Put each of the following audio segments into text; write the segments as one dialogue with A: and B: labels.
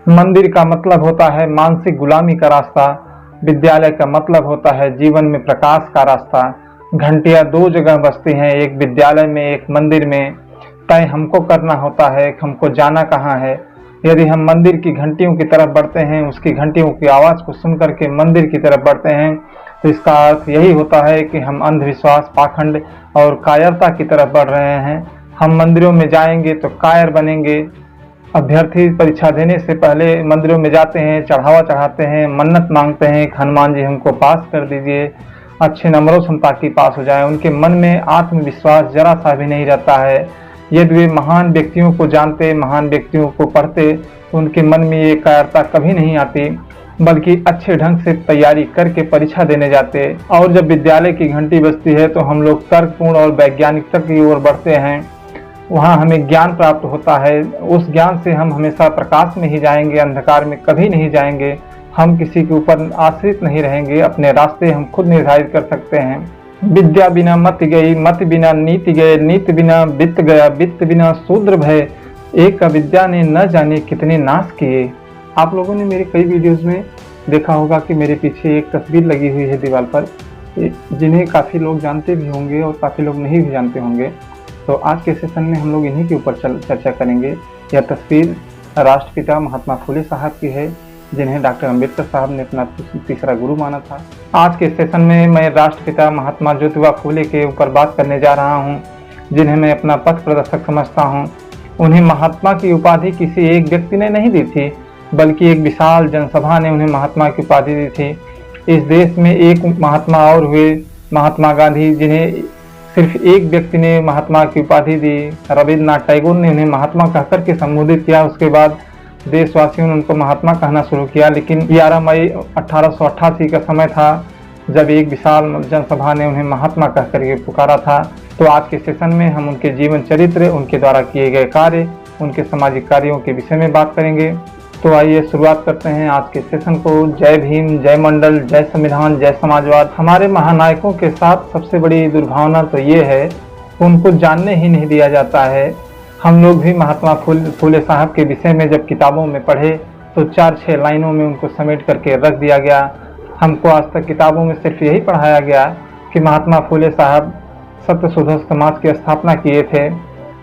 A: मंदिर का मतलब होता है मानसिक गुलामी का रास्ता। विद्यालय का मतलब होता है जीवन में प्रकाश का रास्ता। घंटियां दो जगह बजती हैं, एक विद्यालय में, एक मंदिर में। तय हमको करना होता है कि हमको जाना कहाँ है। यदि हम मंदिर की घंटियों की तरफ बढ़ते हैं, उसकी घंटियों की आवाज़ को सुन करके मंदिर की तरफ बढ़ते हैं, तो इसका अर्थ यही होता है कि हम अंधविश्वास, पाखंड और कायरता की तरफ बढ़ रहे हैं। हम मंदिरों में जाएंगे तो कायर बनेंगे। अभ्यर्थी परीक्षा देने से पहले मंदिरों में जाते हैं, चढ़ावा चढ़ाते हैं, मन्नत मांगते हैं कि हनुमान जी हमको पास कर दीजिए, अच्छे नंबरों से हम ताकि पास हो जाए। उनके मन में आत्मविश्वास जरा सा भी नहीं रहता है। यदि वे महान व्यक्तियों को जानते, महान व्यक्तियों को पढ़ते, तो उनके मन में ये कायरता कभी नहीं आती, बल्कि अच्छे ढंग से तैयारी करके परीक्षा देने जाते। और जब विद्यालय की घंटी बजती है तो हम लोग तर्कपूर्ण और वैज्ञानिकता की ओर बढ़ते हैं। वहाँ हमें ज्ञान प्राप्त होता है। उस ज्ञान से हम हमेशा प्रकाश में ही जाएंगे, अंधकार में कभी नहीं जाएंगे। हम किसी के ऊपर आश्रित नहीं रहेंगे, अपने रास्ते हम खुद निर्धारित कर सकते हैं। विद्या बिना मत गई, मत बिना नीति गए, नीति बिना वित्त गया, वित्त बिना शूद्र भय, एक अविद्या ने न जाने कितने नाश किए। आप लोगों ने मेरे कई वीडियोस में देखा होगा कि मेरे पीछे एक तस्वीर लगी हुई है दीवार पर, जिन्हें काफ़ी लोग जानते भी होंगे और काफ़ी लोग नहीं भी जानते होंगे। तो आज के सेशन में हम लोग इन्हीं के ऊपर चर्चा करेंगे। यह तस्वीर राष्ट्रपिता महात्मा फुले साहब की है, जिन्हें डॉक्टर अंबेडकर साहब ने अपना तीसरा गुरु माना था। आज के सेशन में मैं राष्ट्रपिता महात्मा ज्योतिबा फुले के ऊपर बात करने जा रहा हूं, जिन्हें मैं अपना पथ प्रदर्शक समझता हूं। उन्हें महात्मा की उपाधि किसी एक व्यक्ति ने नहीं दी थी, बल्कि एक विशाल जनसभा ने उन्हें महात्मा की उपाधि दी थी। इस देश में एक महात्मा और हुए, महात्मा गांधी, जिन्हें सिर्फ एक व्यक्ति ने महात्मा की उपाधि दी। रविन्द्रनाथ टैगोर ने उन्हें महात्मा कहकर के संबोधित किया। उसके बाद देशवासियों ने उनको महात्मा कहना शुरू किया। लेकिन 11 मई 1888 का समय था जब एक विशाल जनसभा ने उन्हें महात्मा कहकर के पुकारा था। तो आज के सेशन में हम उनके जीवन चरित्र, उनके द्वारा किए गए कार्य, उनके सामाजिक कार्यों के विषय में बात करेंगे। तो आइए शुरुआत करते हैं आज के सेशन को। जय भीम, जय मंडल, जय संविधान, जय समाजवाद। हमारे महानायकों के साथ सबसे बड़ी दुर्भावना तो ये है कि उनको जानने ही नहीं दिया जाता है। हम लोग भी महात्मा फुले साहब के विषय में जब किताबों में पढ़े तो 4-6 लाइनों में उनको समेट करके रख दिया गया। हमको आज तक किताबों में सिर्फ यही पढ़ाया गया कि महात्मा फुले साहब सत्य शोधक समाज की स्थापना किए थे,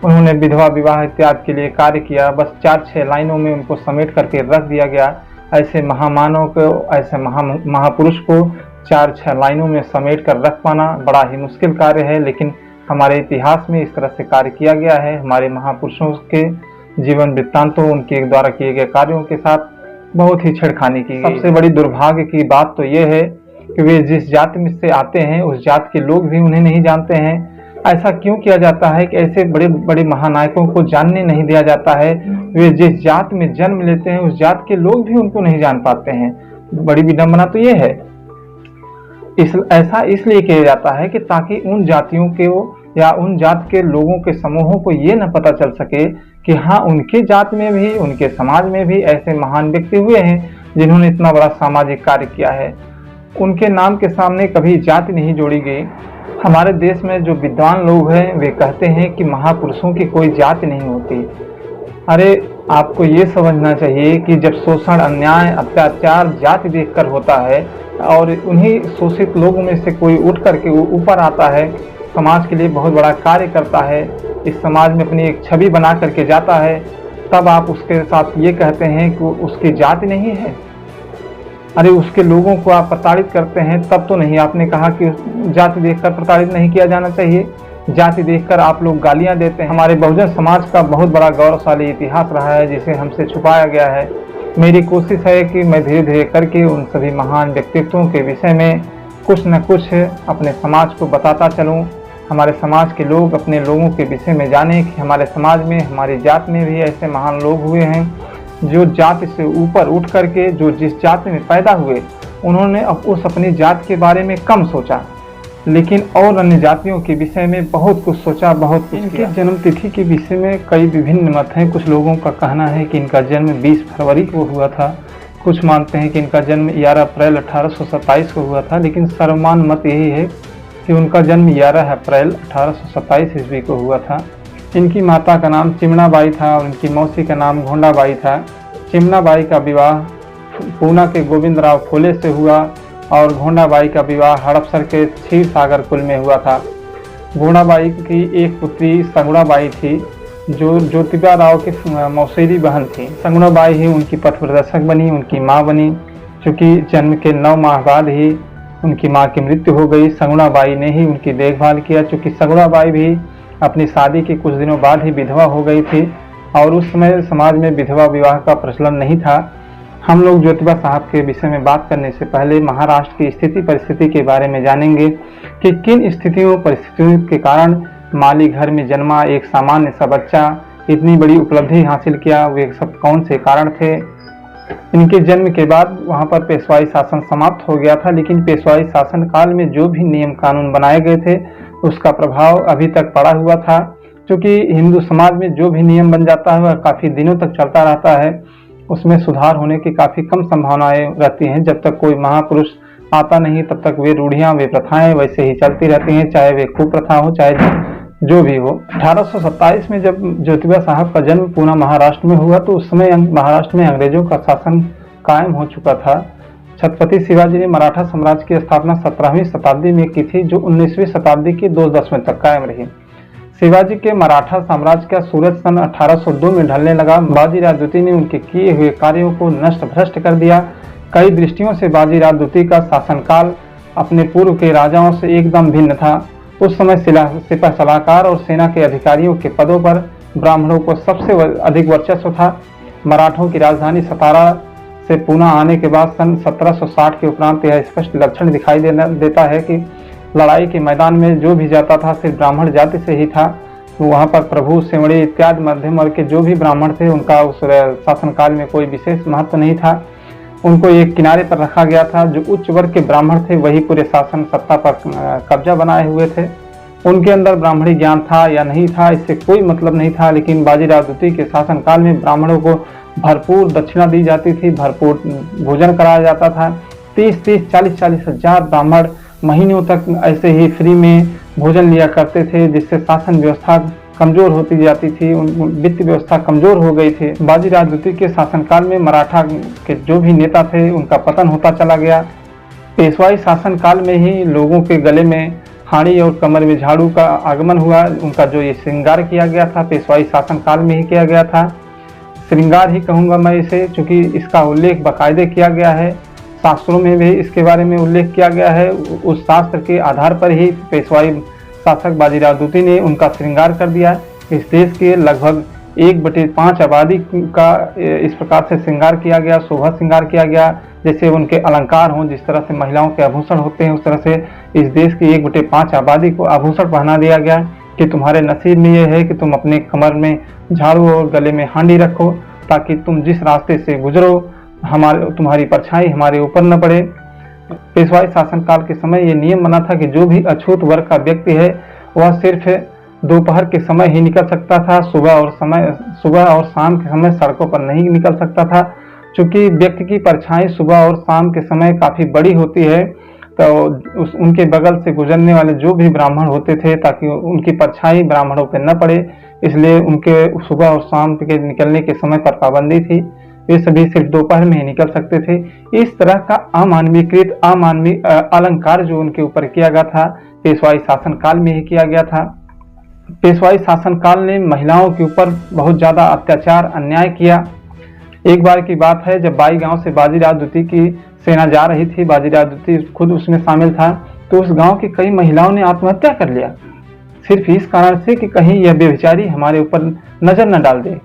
A: उन्होंने विधवा विवाह इत्यादि के लिए कार्य किया। बस 4-6 लाइनों में उनको समेट करके रख दिया गया। ऐसे महामानव को, ऐसे महापुरुष को 4-6 लाइनों में समेट कर रख पाना बड़ा ही मुश्किल कार्य है, लेकिन हमारे इतिहास में इस तरह से कार्य किया गया है। हमारे महापुरुषों के जीवन वृत्तांतों, उनके द्वारा किए गए कार्यों के साथ बहुत ही छेड़खानी की गई। सबसे बड़ी दुर्भाग्य की बात तो ये है कि वे जिस जाति में से आते हैं उस जाति के लोग भी उन्हें नहीं जानते हैं। ऐसा क्यों किया जाता है कि ऐसे बड़े बड़े महानायकों को जानने नहीं दिया जाता है? वे जिस जाति में जन्म लेते हैं उस जाति के लोग भी उनको नहीं जान पाते हैं। बड़ी विडंबना तो ये है। ऐसा इसलिए किया जाता है कि ताकि उन जातियों के या उन जाति के लोगों के समूहों को ये न पता चल सके कि हाँ, उनके जाति में भी, उनके समाज में भी ऐसे महान व्यक्ति हुए हैं जिन्होंने इतना बड़ा सामाजिक कार्य किया है। उनके नाम के सामने कभी जाति नहीं जोड़ी गई। हमारे देश में जो विद्वान लोग हैं वे कहते हैं कि महापुरुषों की कोई जाति नहीं होती। अरे, आपको ये समझना चाहिए कि जब शोषण, अन्याय, अत्याचार जाति देखकर होता है और उन्हीं शोषित लोगों में से कोई उठ करके ऊपर आता है, समाज के लिए बहुत बड़ा कार्य करता है, इस समाज में अपनी एक छवि बना करके जाता है, तब आप उसके साथ ये कहते हैं कि उसकी जाति नहीं है। अरे, उसके लोगों को आप प्रताड़ित करते हैं तब तो नहीं। आपने कहा कि जाति देखकर प्रताड़ित नहीं किया जाना चाहिए। जाति देखकर आप लोग गालियां देते हैं। हमारे बहुजन समाज का बहुत बड़ा गौरवशाली इतिहास रहा है जिसे हमसे छुपाया गया है। मेरी कोशिश है कि मैं धीरे धीरे करके उन सभी महान व्यक्तित्वों के विषय में कुछ न कुछ अपने समाज को बताता चलूँ। हमारे समाज के लोग अपने लोगों के विषय में जाने कि हमारे समाज में, हमारी जाति में भी ऐसे महान लोग हुए हैं जो जाति से ऊपर उठ करके, जो जिस जाति में पैदा हुए, उन्होंने उस अपनी जाति के बारे में कम सोचा, लेकिन और अन्य जातियों के विषय में बहुत कुछ सोचा, बहुत कुछ किया। जन्म तिथि के विषय में कई विभिन्न मत हैं। कुछ लोगों का कहना है कि इनका जन्म 20 फरवरी को हुआ था, कुछ मानते हैं कि इनका जन्म 11 अप्रैल 1827 को हुआ था, लेकिन सर्वमान्य मत यही है कि उनका जन्म 11 अप्रैल 1827 ईस्वी को हुआ था। इनकी माता का नाम चिमणाबाई था और इनकी मौसी का नाम घोंडाबाई था। चिमनाबाई का विवाह पूना के गोविंदराव फुले से हुआ और घोंडाबाई का विवाह हड़पसर के क्षीर सागर कुल में हुआ था। घोंडाबाई की एक पुत्री सगुणाबाई थी जो ज्योतिबा राव की मौसेरी बहन थी। सगुणाबाई ही उनकी पथ प्रदर्शक बनी, उनकी माँ बनी। चूँकि जन्म के 9 माह बाद ही उनकी माँ की मृत्यु हो गई, सगुणाबाई ने ही उनकी देखभाल किया। चूँकि सगुणाबाई भी अपनी शादी के कुछ दिनों बाद ही विधवा हो गई थी और उस समय समाज में विधवा विवाह का प्रचलन नहीं था। हम लोग ज्योतिबा साहब के विषय में बात करने से पहले महाराष्ट्र की स्थिति परिस्थिति के बारे में जानेंगे कि किन स्थितियों परिस्थितियों के कारण माली घर में जन्मा एक सामान्य सा बच्चा इतनी बड़ी उपलब्धि हासिल किया, वे सब कौन से कारण थे। इनके जन्म के बाद वहां पर पेशवाई शासन समाप्त हो गया था, लेकिन पेशवाई शासन काल में जो भी नियम कानून बनाए गए थे उसका प्रभाव अभी तक पड़ा हुआ था। क्योंकि हिंदू समाज में जो भी नियम बन जाता है वह काफी दिनों तक चलता रहता है, उसमें सुधार होने की काफी कम संभावनाएं रहती हैं। जब तक कोई महापुरुष आता नहीं तब तक वे रूढ़ियां वे प्रथाएं वैसे ही चलती रहती हैं, चाहे वे कुप्रथा हो चाहे जो भी हो। 1827 में जब ज्योतिबा साहब का जन्म पूना महाराष्ट्र में हुआ तो उस समय महाराष्ट्र में अंग्रेजों का शासन कायम हो चुका था। छत्रपति शिवाजी ने मराठा साम्राज्य की स्थापना 17वीं शताब्दी में की थी, जो 19वीं शताब्दी के 2 दशकों तक कायम रही। शिवाजी के मराठा साम्राज्य का सूरज सन 1802 में ढलने लगा। बाजीराव द्वितीय ने उनके किए हुए कार्यों को नष्ट भ्रष्ट कर दिया। कई दृष्टियों से बाजीराव द्वितीय का शासनकाल अपने पूर्व के राजाओं से एकदम भिन्न था। उस समय सिपह सलाहकार और सेना के अधिकारियों के पदों पर ब्राह्मणों को सबसे अधिक वर्चस्व था। मराठों की राजधानी सतारा से पूना आने के बाद सन 1760 के उपरांत यह स्पष्ट लक्षण दिखाई देता है कि लड़ाई के मैदान में जो भी जाता था सिर्फ ब्राह्मण जाति से ही था। तो वहाँ पर प्रभु सेवड़ी इत्यादि मध्यम वर्ग के जो भी ब्राह्मण थे उनका उस शासनकाल में कोई विशेष महत्व नहीं था। उनको एक किनारे पर रखा गया था। जो उच्च वर्ग के ब्राह्मण थे वही पूरे शासन सत्ता पर कब्जा बनाए हुए थे। उनके अंदर ब्राह्मणी ज्ञान था या नहीं था इससे कोई मतलब नहीं था, लेकिन बाजीराव द्वितीय के शासनकाल में ब्राह्मणों को भरपूर दक्षिणा दी जाती थी, भरपूर भोजन कराया जाता था। 30-30, 40-40 हजार ब्राह्मण महीनों तक ऐसे ही फ्री में भोजन लिया करते थे, जिससे शासन व्यवस्था कमजोर होती जाती थी, वित्त व्यवस्था कमजोर हो गई थी। बाजीराव द्वितीय के शासनकाल में मराठा के जो भी नेता थे उनका पतन होता चला गया। पेशवाई शासनकाल में ही लोगों के गले में हाड़ी और कमर में झाड़ू का आगमन हुआ। उनका जो ये श्रृंगार किया गया था पेशवाई शासनकाल में ही किया गया था। श्रृंगार ही कहूँगा मैं इसे, चूँकि इसका उल्लेख बाकायदे किया गया है, शास्त्रों में भी इसके बारे में उल्लेख किया गया है। उस शास्त्र के आधार पर ही पेशवाई शासक बाजीराव द्वितीय ने उनका श्रृंगार कर दिया। इस देश के लगभग 1/5 आबादी का इस प्रकार से श्रृंगार किया गया, शोभा श्रृंगार किया गया। जैसे उनके अलंकार हों, जिस तरह से महिलाओं के आभूषण होते हैं, उस तरह से इस देश की 1/5 आबादी को आभूषण पहना दिया गया कि तुम्हारे नसीब में यह है कि तुम अपने कमर में झाड़ू और गले में हांडी रखो, ताकि तुम जिस रास्ते से गुजरो तुम्हारी परछाई हमारे ऊपर न पड़े। पेशवाई शासनकाल के समय ये नियम बना था कि जो भी अछूत वर्ग का व्यक्ति है वह सिर्फ दोपहर के समय ही निकल सकता था, सुबह और शाम के समय सड़कों पर नहीं निकल सकता था। चूंकि व्यक्ति की परछाई सुबह और शाम के समय काफी बड़ी होती है, तो उनके बगल से गुजरने वाले जो भी ब्राह्मण होते थे ताकि उनकी परछाई ब्राह्मणों पर न पड़े, इसलिए उनके सुबह और शाम के निकलने के समय पर पाबंदी थी। वे सभी सिर्फ दोपहर में ही निकल सकते थे। इस तरह का अमानवीकृत अमानवीय अलंकार जो उनके ऊपर किया गया था पेशवाई शासनकाल में ही किया गया था। पेशवाई शासनकाल ने महिलाओं के ऊपर बहुत ज्यादा अत्याचार अन्याय किया। एक बार की बात है जब बाई गांव से बाजीराव द्वितीय की सेना जा रही थी, बाजीराव द्वितीय खुद उसमें शामिल था, तो उस गांव की कई महिलाओं ने आत्महत्या कर लिया, सिर्फ इस कारण से कि कहीं यह बेविचारी हमारे ऊपर नजर न डाल दे,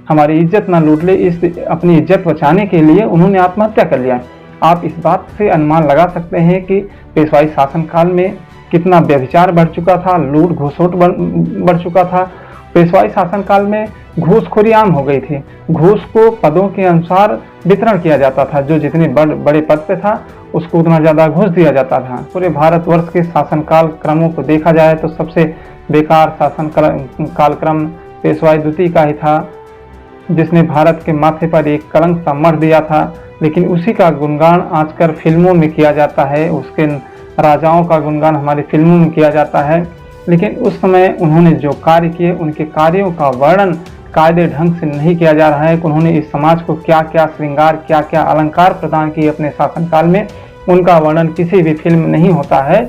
A: हमारी इज्जत न लूट ले। इस अपनी इज्जत बचाने के लिए उन्होंने आत्महत्या कर लिया। आप इस बात से अनुमान लगा सकते हैं कि पेशवाई शासनकाल में कितना व्यभिचार बढ़ चुका था, लूट घूसोट बढ़ चुका था। पेशवाई शासनकाल में घूसखोरी आम हो गई थी। घूस को पदों के अनुसार वितरण किया जाता था, जो जितने बड़े पद पे था उसको उतना ज्यादा घूस दिया जाता था। पूरे भारतवर्ष के शासनकाल क्रमों को देखा जाए तो सबसे बेकार शासन कालक्रम पेशवाई द्वितीय का ही था, जिसने भारत के माथे पर एक कलंक सा मढ़ दिया था। लेकिन उसी का गुणगान आजकल फिल्मों में किया जाता है, उसके राजाओं का गुणगान हमारी फिल्मों में किया जाता है। लेकिन उस समय उन्होंने जो कार्य किए उनके कार्यों का वर्णन कायदे ढंग से नहीं किया जा रहा है कि उन्होंने इस समाज को क्या क्या श्रृंगार, क्या क्या अलंकार प्रदान किए अपने शासनकाल में, उनका वर्णन किसी भी फिल्म में नहीं होता है।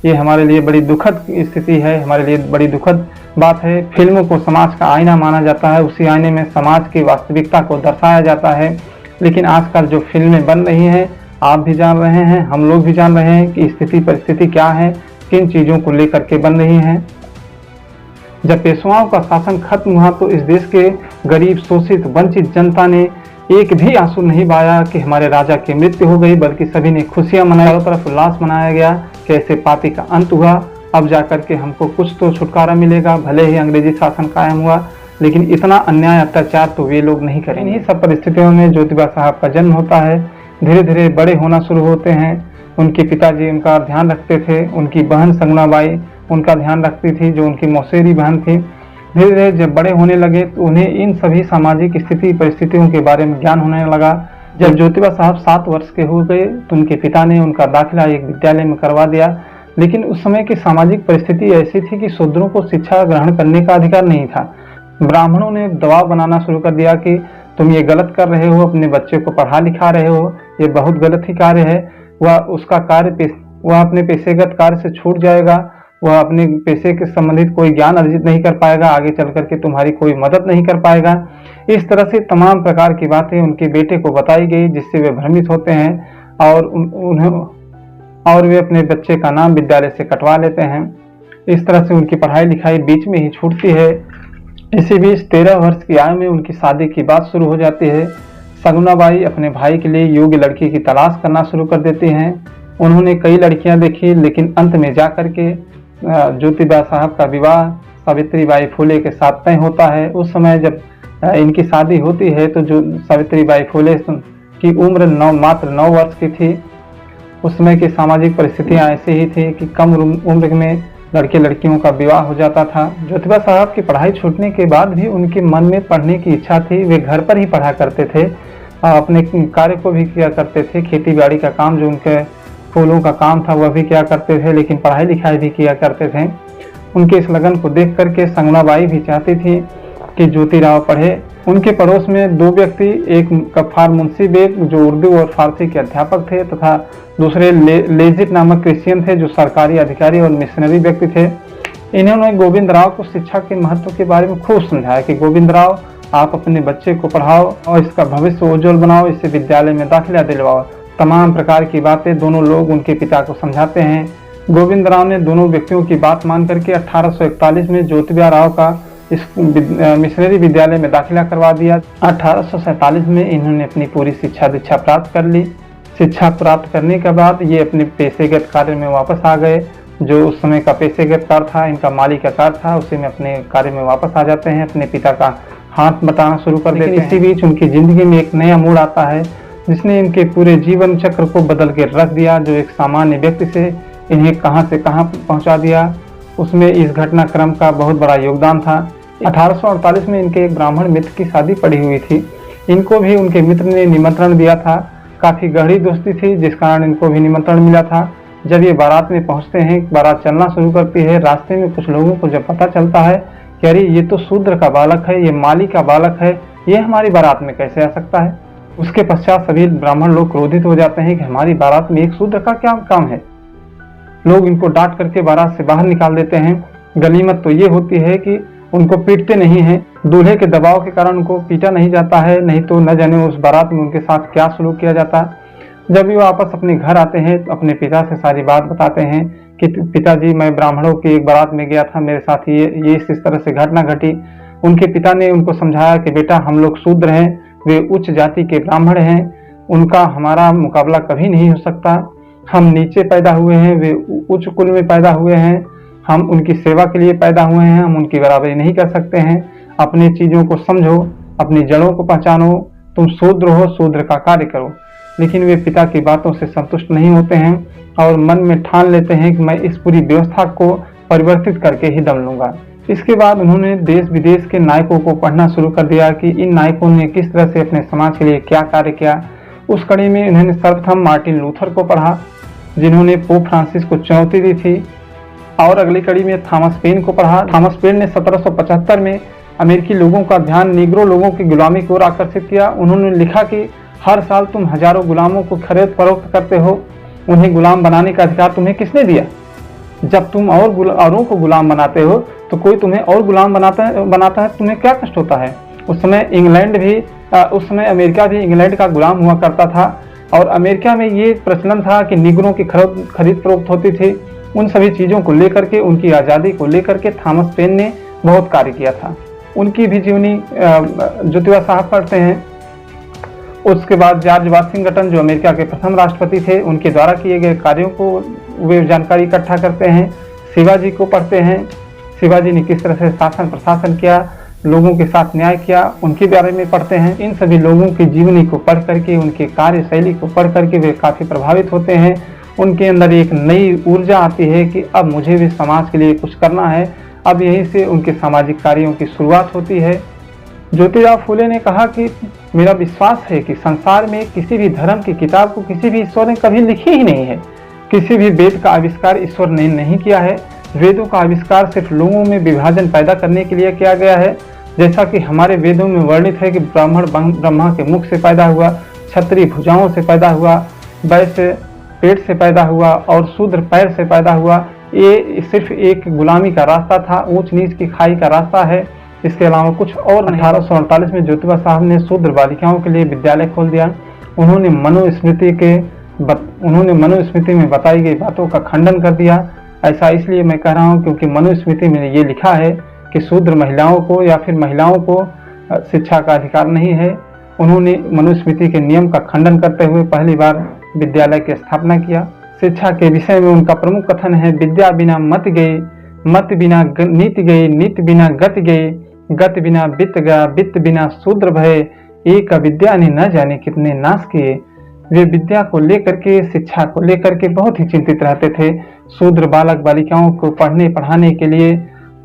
A: ये हमारे लिए बड़ी दुखद स्थिति है, हमारे लिए बड़ी दुखद बात है। फिल्मों को समाज का आईना माना जाता है, उसी आईने में समाज की वास्तविकता को दर्शाया जाता है। लेकिन आजकल जो फिल्में बन रही हैं, आप भी जान रहे हैं, हम लोग भी जान रहे हैं कि स्थिति परिस्थिति क्या है, किन चीज़ों को लेकर के बन रही हैं। जब पेशवाओं का शासन खत्म हुआ तो इस देश के गरीब, शोषित, वंचित जनता ने एक भी आंसू नहीं बहाया कि हमारे राजा की मृत्यु हो गई, बल्कि सभी ने खुशियां मनाई, चारों तरफ उल्लास मनाया गया कि ऐसे पापी का अंत हुआ, अब जाकर के हमको कुछ तो छुटकारा मिलेगा। भले ही अंग्रेजी शासन कायम हुआ, लेकिन इतना अन्याय अत्याचार तो वे लोग नहीं करेंगे। इन्हीं सब परिस्थितियों में ज्योतिबा साहब का जन्म होता है। धीरे धीरे बड़े होना शुरू होते हैं। उनके पिताजी उनका ध्यान रखते थे, उनकी बहन सगुनाबाई उनका ध्यान रखती थी, जो उनकी मौसेरी बहन थी। धीरे धीरे जब बड़े होने लगे तो उन्हें इन सभी सामाजिक स्थिति परिस्थितियों के बारे में ज्ञान होने लगा। जब ज्योतिबा साहब 7 वर्ष के हो गए तो उनके पिता ने उनका दाखिला एक विद्यालय में करवा दिया। लेकिन उस समय की सामाजिक परिस्थिति ऐसी थी कि शूद्रों को शिक्षा ग्रहण करने का अधिकार नहीं था। ब्राह्मणों ने दबाव बनाना शुरू कर दिया कि तुम ये गलत कर रहे हो, अपने बच्चे को पढ़ा लिखा रहे हो, ये बहुत गलत ही कार्य है। वह अपने पेशेगत कार्य से छूट जाएगा, वह अपने पेशे के संबंधित कोई ज्ञान अर्जित नहीं कर पाएगा, आगे चल करके तुम्हारी कोई मदद नहीं कर पाएगा। इस तरह से तमाम प्रकार की बातें उनके बेटे को बताई गई, जिससे वे भ्रमित होते हैं और वे अपने बच्चे का नाम विद्यालय से कटवा लेते हैं। इस तरह से उनकी पढ़ाई लिखाई बीच में ही छूटती है। इसी बीच 13 वर्ष की आयु में उनकी शादी की बात शुरू हो जाती है। सगुनाबाई अपने भाई के लिए योग्य लड़की की तलाश करना शुरू कर देती हैं। उन्होंने कई लड़कियां देखी, लेकिन अंत में जाकर के ज्योतिबा साहब का विवाह सावित्रीबाई फुले के साथ तय होता है। उस समय जब इनकी शादी होती है तो जो सावित्रीबाई फुले की उम्र मात्र 9 वर्ष की थी। उस समय की सामाजिक परिस्थितियां ऐसी ही थी कि कम उम्र में लड़के लड़कियों का विवाह हो जाता था। ज्योतिबा साहब की पढ़ाई छूटने के बाद भी उनके मन में पढ़ने की इच्छा थी। वे घर पर ही पढ़ा करते थे, अपने कार्य को भी किया करते थे। खेती बाड़ी का काम, जो उनके फूलों का काम था, वह भी किया करते थे, लेकिन पढ़ाई लिखाई भी किया करते थे। उनके इस लगन को देख करके सगुनाबाई भी चाहती थी कि ज्योतिराव पढ़े। उनके पड़ोस में 2 व्यक्ति, एक गफ्फार मुंशी बेग जो उर्दू और फारसी के अध्यापक थे, तथा दूसरे लेजिट नामक क्रिश्चियन थे जो सरकारी अधिकारी और मिशनरी व्यक्ति थे। इन्होंने गोविंद राव को शिक्षा के महत्व के बारे में खूब समझाया कि गोविंद राव, आप अपने बच्चे को पढ़ाओ और इसका भविष्य उज्जवल बनाओ, इसे विद्यालय में दाखिला दिलवाओ। तमाम प्रकार की बातें दोनों लोग उनके पिता को समझाते हैं। गोविंद राव ने दोनों व्यक्तियों की बात मान करके 1841 में ज्योतिबा राव का इस मिशनरी विद्यालय में दाखिला करवा दिया। 1847 में इन्होंने अपनी पूरी शिक्षा दीक्षा प्राप्त कर ली। शिक्षा प्राप्त करने के बाद ये अपने पेशेगत कार्य में वापस आ गए। जो उस समय का पेशेगत कार्य था, इनका माली का कार्य था, उसी में अपने कार्य में वापस आ जाते हैं, अपने पिता का हाथ बटाना शुरू कर देते हैं। इसी बीच उनकी जिंदगी में एक नया मोड़ आता है जिसने इनके पूरे जीवन चक्र को बदल के रख दिया। जो एक सामान्य व्यक्ति से इन्हें कहां से कहां पहुंचा दिया, उसमें इस घटनाक्रम का बहुत बड़ा योगदान था। 1848 में इनके एक ब्राह्मण मित्र की शादी पड़ी हुई थी। इनको भी उनके मित्र ने निमंत्रण दिया था। काफी गहरी दोस्ती थी, जिस कारण इनको भी निमंत्रण मिला था। जब ये बारात में पहुंचते हैं, बारात चलना शुरू करती है। रास्ते में कुछ लोगों को जब पता चलता है कि अरे ये तो शूद्र का बालक है, ये माली का बालक है, ये हमारी बारात में कैसे आ सकता है। उसके पश्चात सभी ब्राह्मण लोग क्रोधित हो जाते हैं कि हमारी बारात में एक शूद्र का क्या काम है। लोग इनको डांट करके बारात से बाहर निकाल देते हैं। गनीमत तो ये होती है कि उनको पीटते नहीं हैं। दूल्हे के दबाव के कारण उनको पीटा नहीं जाता है, नहीं तो न जाने उस बारात में उनके साथ क्या सलूक किया जाता। जब भी वो वापस अपने घर आते हैं तो अपने पिता से सारी बात बताते हैं कि पिताजी, मैं ब्राह्मणों की एक बारात में गया था, मेरे साथ ये इस तरह से घटना घटी। उनके पिता ने उनको समझाया कि बेटा, हम लोग शूद्र हैं, वे उच्च जाति के ब्राह्मण हैं, उनका हमारा मुकाबला कभी नहीं हो सकता। हम नीचे पैदा हुए हैं, वे उच्च कुल में पैदा हुए हैं, हम उनकी सेवा के लिए पैदा हुए हैं, हम उनकी बराबरी नहीं कर सकते हैं। अपनी चीजों को समझो, अपनी जड़ों को पहचानो, तुम शूद्र हो, शूद्र का कार्य करो। लेकिन वे पिता की बातों से संतुष्ट नहीं होते हैं और मन में ठान लेते हैं कि मैं इस पूरी व्यवस्था को परिवर्तित करके ही दम लूंगा। इसके बाद उन्होंने देश विदेश के नायकों को पढ़ना शुरू कर दिया कि इन नायकों ने किस तरह से अपने समाज के लिए क्या कार्य किया। उस कड़ी में इन्होंने सर्वप्रथम मार्टिन लूथर को पढ़ा, जिन्होंने पोप फ्रांसिस को चुनौती दी थी, और अगली कड़ी में थॉमस पेन को पढ़ा। थॉमस पेन ने 1775 में अमेरिकी लोगों का ध्यान निग्रो लोगों की गुलामी की ओर आकर्षित किया। उन्होंने लिखा कि हर साल तुम हजारों गुलामों को खरीद फरोख्त करते हो, उन्हें गुलाम बनाने का अधिकार तुम्हें किसने दिया? जब तुम औरों को गुलाम बनाते हो तो कोई तुम्हें और गुलाम बनाता है, तुम्हें क्या कष्ट होता है? उस समय अमेरिका भी इंग्लैंड का गुलाम हुआ करता था और अमेरिका में ये प्रचलन था कि निगरों की खरीद फरोख्त होती थी। उन सभी चीज़ों को लेकर के, उनकी आज़ादी को लेकर के थॉमस पेन ने बहुत कार्य किया था। उनकी भी जीवनी ज्योतिबा साहब पढ़ते हैं। उसके बाद जॉर्ज वाशिंगटन जो अमेरिका के प्रथम राष्ट्रपति थे, उनके द्वारा किए गए कार्यों को वे जानकारी इकट्ठा करते हैं। शिवाजी को पढ़ते हैं, शिवाजी ने किस तरह से शासन प्रशासन किया, लोगों के साथ न्याय किया, उनके बारे में पढ़ते हैं। इन सभी लोगों की जीवनी को पढ़ करके, उनके कार्यशैली को पढ़ करके वे काफ़ी प्रभावित होते हैं। उनके अंदर एक नई ऊर्जा आती है कि अब मुझे भी समाज के लिए कुछ करना है। अब यहीं से उनके सामाजिक कार्यों की शुरुआत होती है। ज्योतिबा फूले ने कहा कि मेरा विश्वास है कि संसार में किसी भी धर्म की किताब को किसी भी ईश्वर ने कभी लिखी ही नहीं है। किसी भी वेद का आविष्कार ईश्वर ने नहीं किया है। वेदों का आविष्कार सिर्फ लोगों में विभाजन पैदा करने के लिए किया गया है। जैसा कि हमारे वेदों में वर्णित है कि ब्राह्मण ब्रह्मा के मुख से पैदा हुआ, क्षत्रिय भुजाओं से पैदा हुआ, वैश्य पेट से पैदा हुआ और शूद्र पैर से पैदा हुआ। ये सिर्फ एक गुलामी का रास्ता था, ऊंच नीच की खाई का रास्ता है, इसके अलावा कुछ और नहीं। 1848 में ज्योतिबा साहब ने शूद्र बालिकाओं के लिए विद्यालय खोल दिया। उन्होंने मनुस्मृति में बताई गई बातों का खंडन कर दिया। ऐसा इसलिए मैं कह रहा हूँ क्योंकि मनुस्मृति में ये लिखा है कि शूद्र महिलाओं को या फिर महिलाओं को शिक्षा का अधिकार नहीं है। उन्होंने मनुस्मृति के नियम का खंडन करते हुए पहली बार विद्यालय की स्थापना किया। शिक्षा के विषय में उनका प्रमुख कथन है, विद्या बिना मत गई, मत बिना नीति गई, नीति बिना गति गई, गति बिना वित्त गया, वित्त बिना शूद्र भय, एक विद्या ने न जाने कितने नाश किए। वे विद्या को लेकर के, शिक्षा को लेकर के बहुत ही चिंतित रहते थे। शूद्र बालक बालिकाओं को पढ़ने पढ़ाने के लिए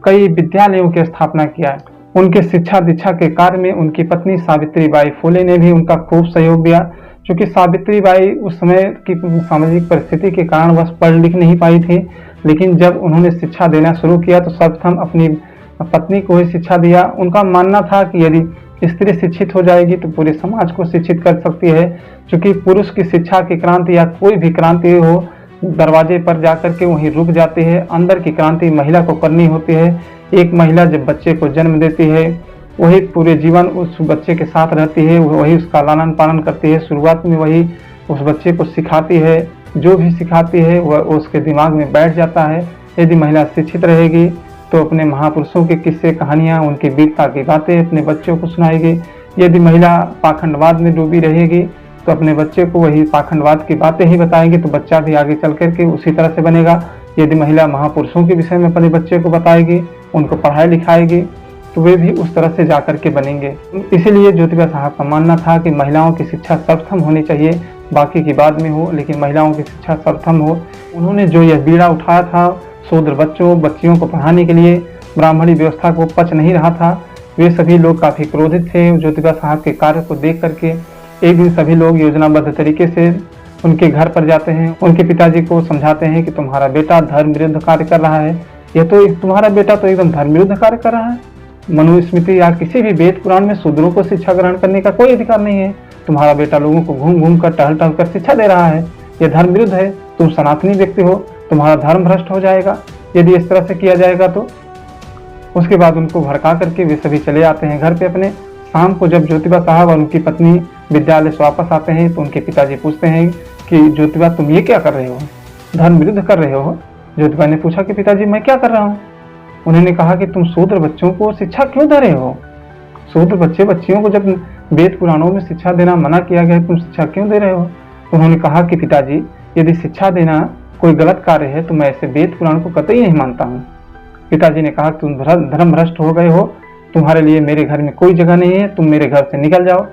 A: कई विद्यालयों की स्थापना किया। उनके शिक्षा दीक्षा के कार्य में उनकी पत्नी सावित्रीबाई फुले ने भी उनका खूब सहयोग दिया। क्योंकि सावित्रीबाई उस समय की सामाजिक परिस्थिति के कारण बस पढ़ लिख नहीं पाई थी, लेकिन जब उन्होंने शिक्षा देना शुरू किया तो सर्वप्रथम अपनी पत्नी को ही शिक्षा दिया। उनका मानना था कि यदि स्त्री शिक्षित हो जाएगी तो पूरे समाज को शिक्षित कर सकती है। क्योंकि पुरुष की शिक्षा की क्रांति या कोई भी क्रांति हो, दरवाजे पर जाकर के वहीं रुक जाती है। अंदर की क्रांति महिला को करनी होती है। एक महिला जब बच्चे को जन्म देती है, वही पूरे जीवन उस बच्चे के साथ रहती है, वही उसका लालन पालन करती है। शुरुआत में वही उस बच्चे को सिखाती है, जो भी सिखाती है वह उसके दिमाग में बैठ जाता है। यदि महिला शिक्षित रहेगी तो अपने महापुरुषों के किस्से कहानियाँ, उनकी वीरता की बातें अपने बच्चों को सुनाएगी। यदि महिला पाखंडवाद में डूबी रहेगी तो अपने बच्चे को वही पाखंडवाद की बातें ही बताएगी, तो बच्चा भी आगे चल करके उसी तरह से बनेगा। यदि महिला महापुरुषों के विषय में अपने बच्चे को बताएगी, उनको पढ़ाई लिखाएगी, तो वे भी उस तरह से जाकर के बनेंगे। इसीलिए ज्योतिबा साहब का मानना था कि महिलाओं की शिक्षा सर्वप्रथम होनी चाहिए, बाकी की बाद में हो, लेकिन महिलाओं की शिक्षा सर्वप्रथम हो। उन्होंने जो यह बीड़ा उठाया था शूद्र बच्चियों को पढ़ाने के लिए, ब्राह्मणी व्यवस्था को पच नहीं रहा था, वे सभी लोग काफ़ी क्रोधित थे ज्योतिबा साहब के कार्य को देख करके। एक दिन सभी लोग योजनाबद्ध तरीके से उनके घर पर जाते हैं, उनके पिताजी को समझाते हैं कि तुम्हारा बेटा धर्म विरुद्ध कार्य कर रहा है। यह तो तुम्हारा बेटा तो एकदम धर्म विरुद्ध कार्य कर रहा है। मनुस्मृति या किसी भी वेद पुराण में शूद्रों को शिक्षा ग्रहण करने का कोई अधिकार नहीं है। तुम्हारा बेटा लोगों को घूम घूम कर टहल टहल कर शिक्षा दे रहा है, यह धर्म विरुद्ध है। तुम सनातनी व्यक्ति हो, तुम्हारा धर्म भ्रष्ट हो जाएगा यदि इस तरह से किया जाएगा तो। उसके बाद उनको भड़का करके वे सभी चले आते हैं घर पे अपने। शाम को जब ज्योतिबा साहब और उनकी पत्नी विद्यालय से वापस आते हैं तो उनके पिताजी पूछते हैं कि ज्योतिबा तुम ये क्या कर रहे हो, धर्म विरुद्ध कर रहे हो। ज्योतिबा ने पूछा कि पिताजी मैं क्या कर रहा हूँ। उन्होंने कहा कि तुम शूद्र बच्चों को शिक्षा क्यों दे रहे हो। शूद्र बच्चियों को जब वेद पुराणों में शिक्षा देना मना किया गया, तुम शिक्षा क्यों दे रहे हो। तो उन्होंने कहा कि पिताजी यदि शिक्षा देना कोई गलत कार्य है तो मैं ऐसे वेद पुराण को कतई नहीं मानता हूँ। पिताजी ने कहा तुम धर्म भ्रष्ट हो गए हो, तुम्हारे लिए मेरे घर में कोई जगह नहीं है, तुम मेरे घर से निकल जाओ।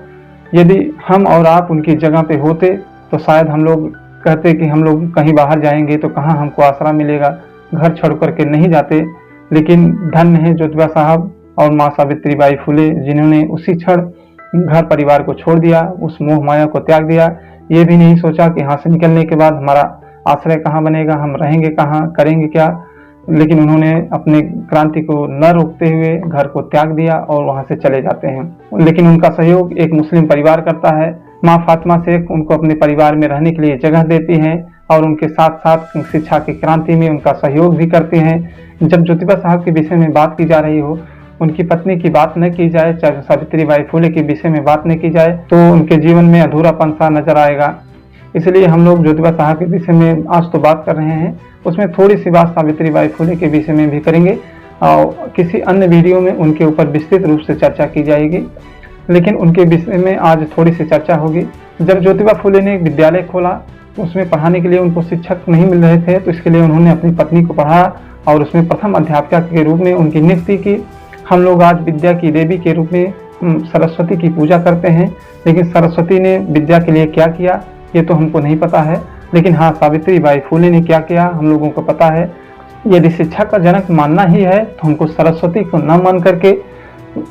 A: यदि हम और आप उनकी जगह पे होते तो शायद हम लोग कहते कि हम लोग कहीं बाहर जाएंगे तो कहाँ हमको आसरा मिलेगा, घर छोड़ करके नहीं जाते। लेकिन धन्य है ज्योतिबा साहब और माँ सावित्रीबाई फुले जिन्होंने उसी क्षण घर परिवार को छोड़ दिया, उस मोह माया को त्याग दिया। ये भी नहीं सोचा कि यहाँ से निकलने के बाद हमारा आश्रय कहाँ बनेगा, हम रहेंगे कहाँ, करेंगे क्या। लेकिन उन्होंने अपने क्रांति को न रोकते हुए घर को त्याग दिया और वहां से चले जाते हैं। लेकिन उनका सहयोग एक मुस्लिम परिवार करता है। माँ फातिमा शेख उनको अपने परिवार में रहने के लिए जगह देती हैं और उनके साथ साथ शिक्षा की क्रांति में उनका सहयोग भी करती हैं। जब ज्योतिबा साहब के विषय में बात की जा रही हो, उनकी पत्नी की बात न की जाए, चाहे सावित्रीबाई फुले के विषय में बात न की जाए, तो उनके जीवन में अधूरापन सा नजर आएगा। इसलिए हम लोग ज्योतिबा साहब के विषय में आज तो बात कर रहे हैं, उसमें थोड़ी सी बात सावित्रीबाई फुले के विषय में भी करेंगे और किसी अन्य वीडियो में उनके ऊपर विस्तृत रूप से चर्चा की जाएगी। लेकिन उनके विषय में आज थोड़ी सी चर्चा होगी। जब ज्योतिबा फुले ने एक विद्यालय खोला, उसमें पढ़ाने के लिए उनको शिक्षक नहीं मिल रहे थे, तो इसके लिए उन्होंने अपनी पत्नी को पढ़ाया और उसमें प्रथम अध्यापिका के रूप में उनकी नियुक्ति की। हम लोग आज विद्या की देवी के रूप में सरस्वती की पूजा करते हैं, लेकिन सरस्वती ने विद्या के लिए क्या किया ये तो हमको नहीं पता है। लेकिन हाँ, सावित्रीबाई फुले ने क्या किया हम लोगों को पता है। यदि शिक्षा का जनक मानना ही है तो हमको सरस्वती को न मान करके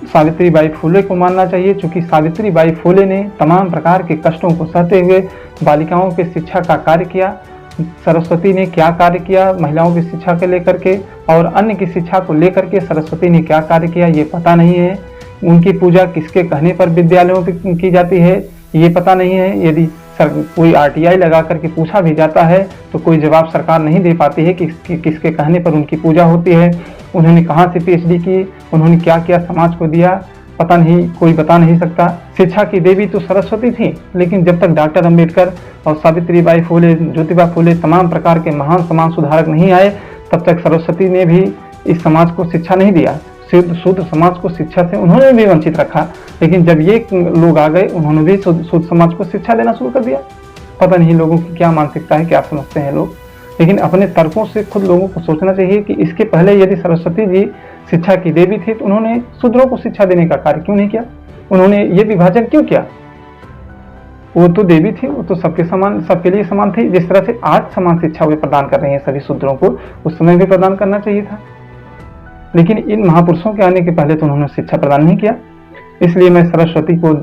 A: सावित्रीबाई फुले को मानना चाहिए, क्योंकि सावित्रीबाई फुले ने तमाम प्रकार के कष्टों को सहते हुए बालिकाओं के शिक्षा का कार्य किया। सरस्वती ने क्या कार्य किया महिलाओं की शिक्षा को लेकर के और अन्य की शिक्षा को लेकर के सरस्वती ने क्या कार्य किया ये पता नहीं है। उनकी पूजा किसके कहने पर विद्यालयों में की जाती है ये पता नहीं है। यदि कोई RTI लगा करके पूछा भी जाता है तो कोई जवाब सरकार नहीं दे पाती है कि किसके कहने पर उनकी पूजा होती है, उन्होंने कहाँ से PhD की, उन्होंने क्या क्या समाज को दिया, पता नहीं, कोई बता नहीं सकता। शिक्षा की देवी तो सरस्वती थी, लेकिन जब तक डॉक्टर अंबेडकर और सावित्रीबाई फुले, ज्योतिबा फुले तमाम प्रकार के महान समाज सुधारक नहीं आए, तब तक सरस्वती ने भी इस समाज को शिक्षा नहीं दिया। शूद्र समाज को शिक्षा से उन्होंने भी वंचित रखा, लेकिन जब ये लोग आ गए उन्होंने भी शूद्र समाज को शिक्षा देना शुरू कर दिया। पता नहीं लोगों की क्या मानसिकता है, क्या समझते हैं लोग। लेकिन अपने तर्कों से खुद लोगों को सोचना चाहिए कि इसके पहले यदि सरस्वती जी शिक्षा की देवी थी तो उन्होंने शूद्रों को शिक्षा देने का कार्य क्यों नहीं किया, उन्होंने ये विभाजन क्यों किया। वो तो देवी थी, वो तो सबके समान, सबके लिए समान थी। जिस तरह से आज समान शिक्षा वे प्रदान कर रहे हैं सभी शूद्रों को, उस समय भी प्रदान करना चाहिए था। लेकिन इन महापुरुषों के आने के पहले तो उन्होंने शिक्षा प्रदान नहीं किया। इसलिए मैं सरस्वती को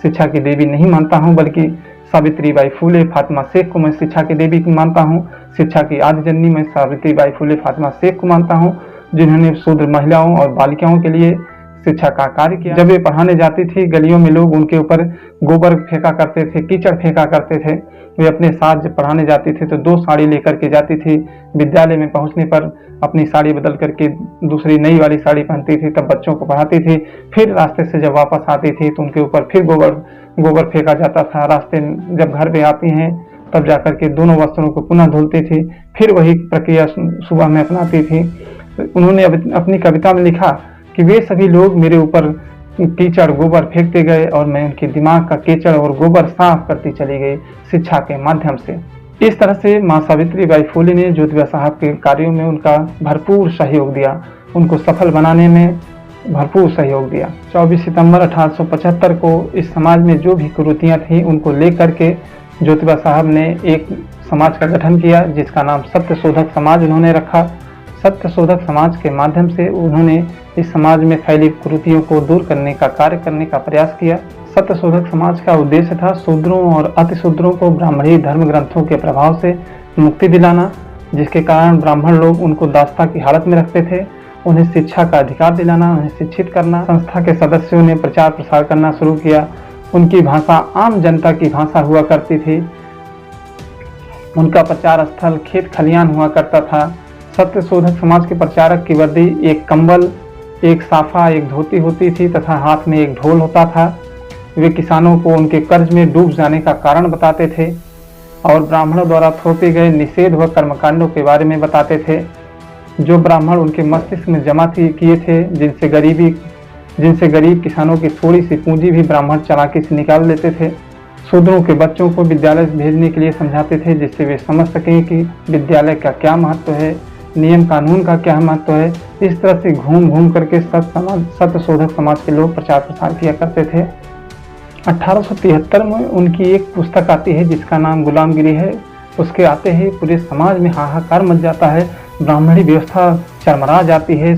A: शिक्षा की देवी नहीं मानता हूँ, बल्कि सावित्रीबाई फुले, फातिमा शेख को मैं शिक्षा की देवी मानता हूँ। शिक्षा की आदि जननी मैं सावित्रीबाई फुले, फातिमा शेख को मानता हूँ, जिन्होंने शूद्र महिलाओं और बालिकाओं के लिए शिक्षा का कार्य किया। जब वे पढ़ाने जाती थी, गलियों में लोग उनके ऊपर गोबर फेंका करते थे, कीचड़ फेंका करते थे। वे अपने साथ जब पढ़ाने जाती थी तो 2 साड़ी लेकर के जाती थी। विद्यालय में पहुंचने पर अपनी साड़ी बदल करके दूसरी नई वाली साड़ी पहनती थी, तब बच्चों को पढ़ाती थी। फिर रास्ते से जब वापस आती थी तो उनके ऊपर फिर गोबर फेंका जाता था। रास्ते जब घर पे आती हैं तब जाकर के दोनों वस्त्रों को पुनः धुलती थी, फिर वही प्रक्रिया सुबह में अपनाती थी। उन्होंने अपनी कविता में लिखा कि वे सभी लोग मेरे ऊपर कीचड़ गोबर फेंकते गए और मैं उनके दिमाग का कीचड़ और गोबर साफ करती चली गई शिक्षा के माध्यम से। इस तरह से माँ सावित्रीबाई फुले ने ज्योतिबा साहब के कार्यों में उनका भरपूर सहयोग दिया, उनको सफल बनाने में भरपूर सहयोग दिया। 24 सितंबर 1875 को इस समाज में जो भी कुरीतियाँ थी उनको लेकर के ज्योतिबा साहब ने एक समाज का गठन किया, जिसका नाम सत्यशोधक समाज उन्होंने रखा। सत्यशोधक समाज के माध्यम से उन्होंने इस समाज में फैली कुरीतियों को दूर करने का कार्य करने का प्रयास किया। सत्यशोधक समाज का उद्देश्य था शूद्रों और अतिशूद्रों को ब्राह्मणी धर्म ग्रंथों के प्रभाव से मुक्ति दिलाना, जिसके कारण ब्राह्मण लोग उनको दास्ता की हालत में रखते थे। उन्हें शिक्षा का अधिकार दिलाना, उन्हें शिक्षित करना। संस्था के सदस्यों ने प्रचार प्रसार करना शुरू किया। उनकी भाषा आम जनता की भाषा हुआ करती थी। उनका प्रचार स्थल खेत खलियान हुआ करता था। सत्यशोधक समाज के प्रचारक की वर्दी एक कंबल, एक साफा, एक धोती होती थी तथा हाथ में एक ढोल होता था। वे किसानों को उनके कर्ज में डूब जाने का कारण बताते थे और ब्राह्मणों द्वारा थोपे गए निषेध व कर्मकांडों के बारे में बताते थे, जो ब्राह्मण उनके मस्तिष्क में जमा किए थे, जिनसे गरीब किसानों की थोड़ी सी पूंजी भी ब्राह्मण चालाकी से निकाल लेते थे। शूद्रों के बच्चों को विद्यालय भेजने के लिए समझाते थे, जिससे वे समझ सकें कि विद्यालय का क्या महत्व है, नियम कानून का क्या महत्व है। इस तरह से घूम घूम करके सत्यशोधक समाज के लोग प्रचार प्रसार किया करते थे। 1873 में उनकी एक पुस्तक आती है जिसका नाम गुलामगिरी है। उसके आते ही पूरे समाज में हाहाकार मच जाता है, ब्राह्मणी व्यवस्था चरमरा जाती है।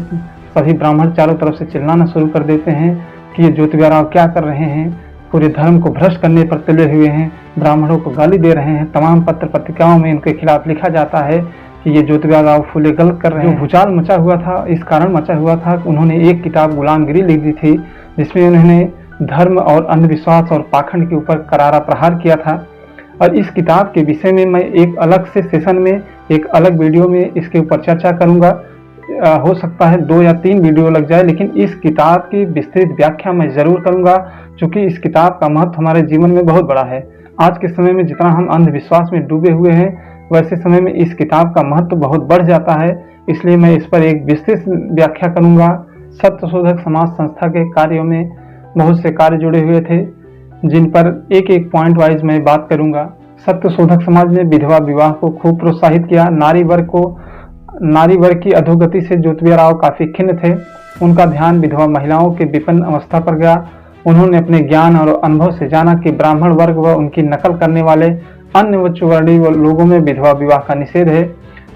A: सभी ब्राह्मण चारों तरफ से चिल्लाना शुरू कर देते हैं कि ये ज्योतिबा राव क्या कर रहे हैं, पूरे धर्म को भ्रष्ट करने पर तुले हुए हैं, ब्राह्मणों को गाली दे रहे हैं। तमाम पत्र पत्रिकाओं में इनके खिलाफ लिखा जाता है कि ये ज्योतिबा राव फुले गलत कर रहे हैं। जो भूचाल मचा हुआ था इस कारण मचा हुआ था कि उन्होंने एक किताब गुलामगिरी लिख दी थी, जिसमें उन्होंने धर्म और अंधविश्वास और पाखंड के ऊपर करारा प्रहार किया था। और इस किताब के विषय में मैं एक अलग से सेशन में, एक अलग वीडियो में इसके ऊपर चर्चा करूंगा। हो सकता है 2 या 3 वीडियो लग जाए, लेकिन इस किताब की विस्तृत व्याख्या मैं जरूर करूंगा, क्योंकि इस किताब का महत्व हमारे जीवन में बहुत बड़ा है। आज के समय में जितना हम अंधविश्वास में डूबे हुए हैं, वैसे समय में इस किताब का महत्व बहुत बढ़ जाता है। इसलिए मैं इस पर एक विस्तृत व्याख्या करूंगा। सत्यशोधक समाज संस्था के कार्यों में बहुत से कार्य जुड़े हुए थे, जिन पर एक एक पॉइंट वाइज मैं बात करूंगा। सत्यशोधक समाज ने विधवा विवाह को खूब प्रोत्साहित किया। नारी वर्ग की अधोगति से ज्योतिबा राव काफी खिन्न थे। उनका ध्यान विधवा महिलाओं के विपन्न अवस्था पर गया। उन्होंने अपने ज्ञान और अनुभव से जाना कि ब्राह्मण वर्ग व उनकी नकल करने वाले अन्य उच्च वर्णीय लोगों में विधवा विवाह का निषेध है।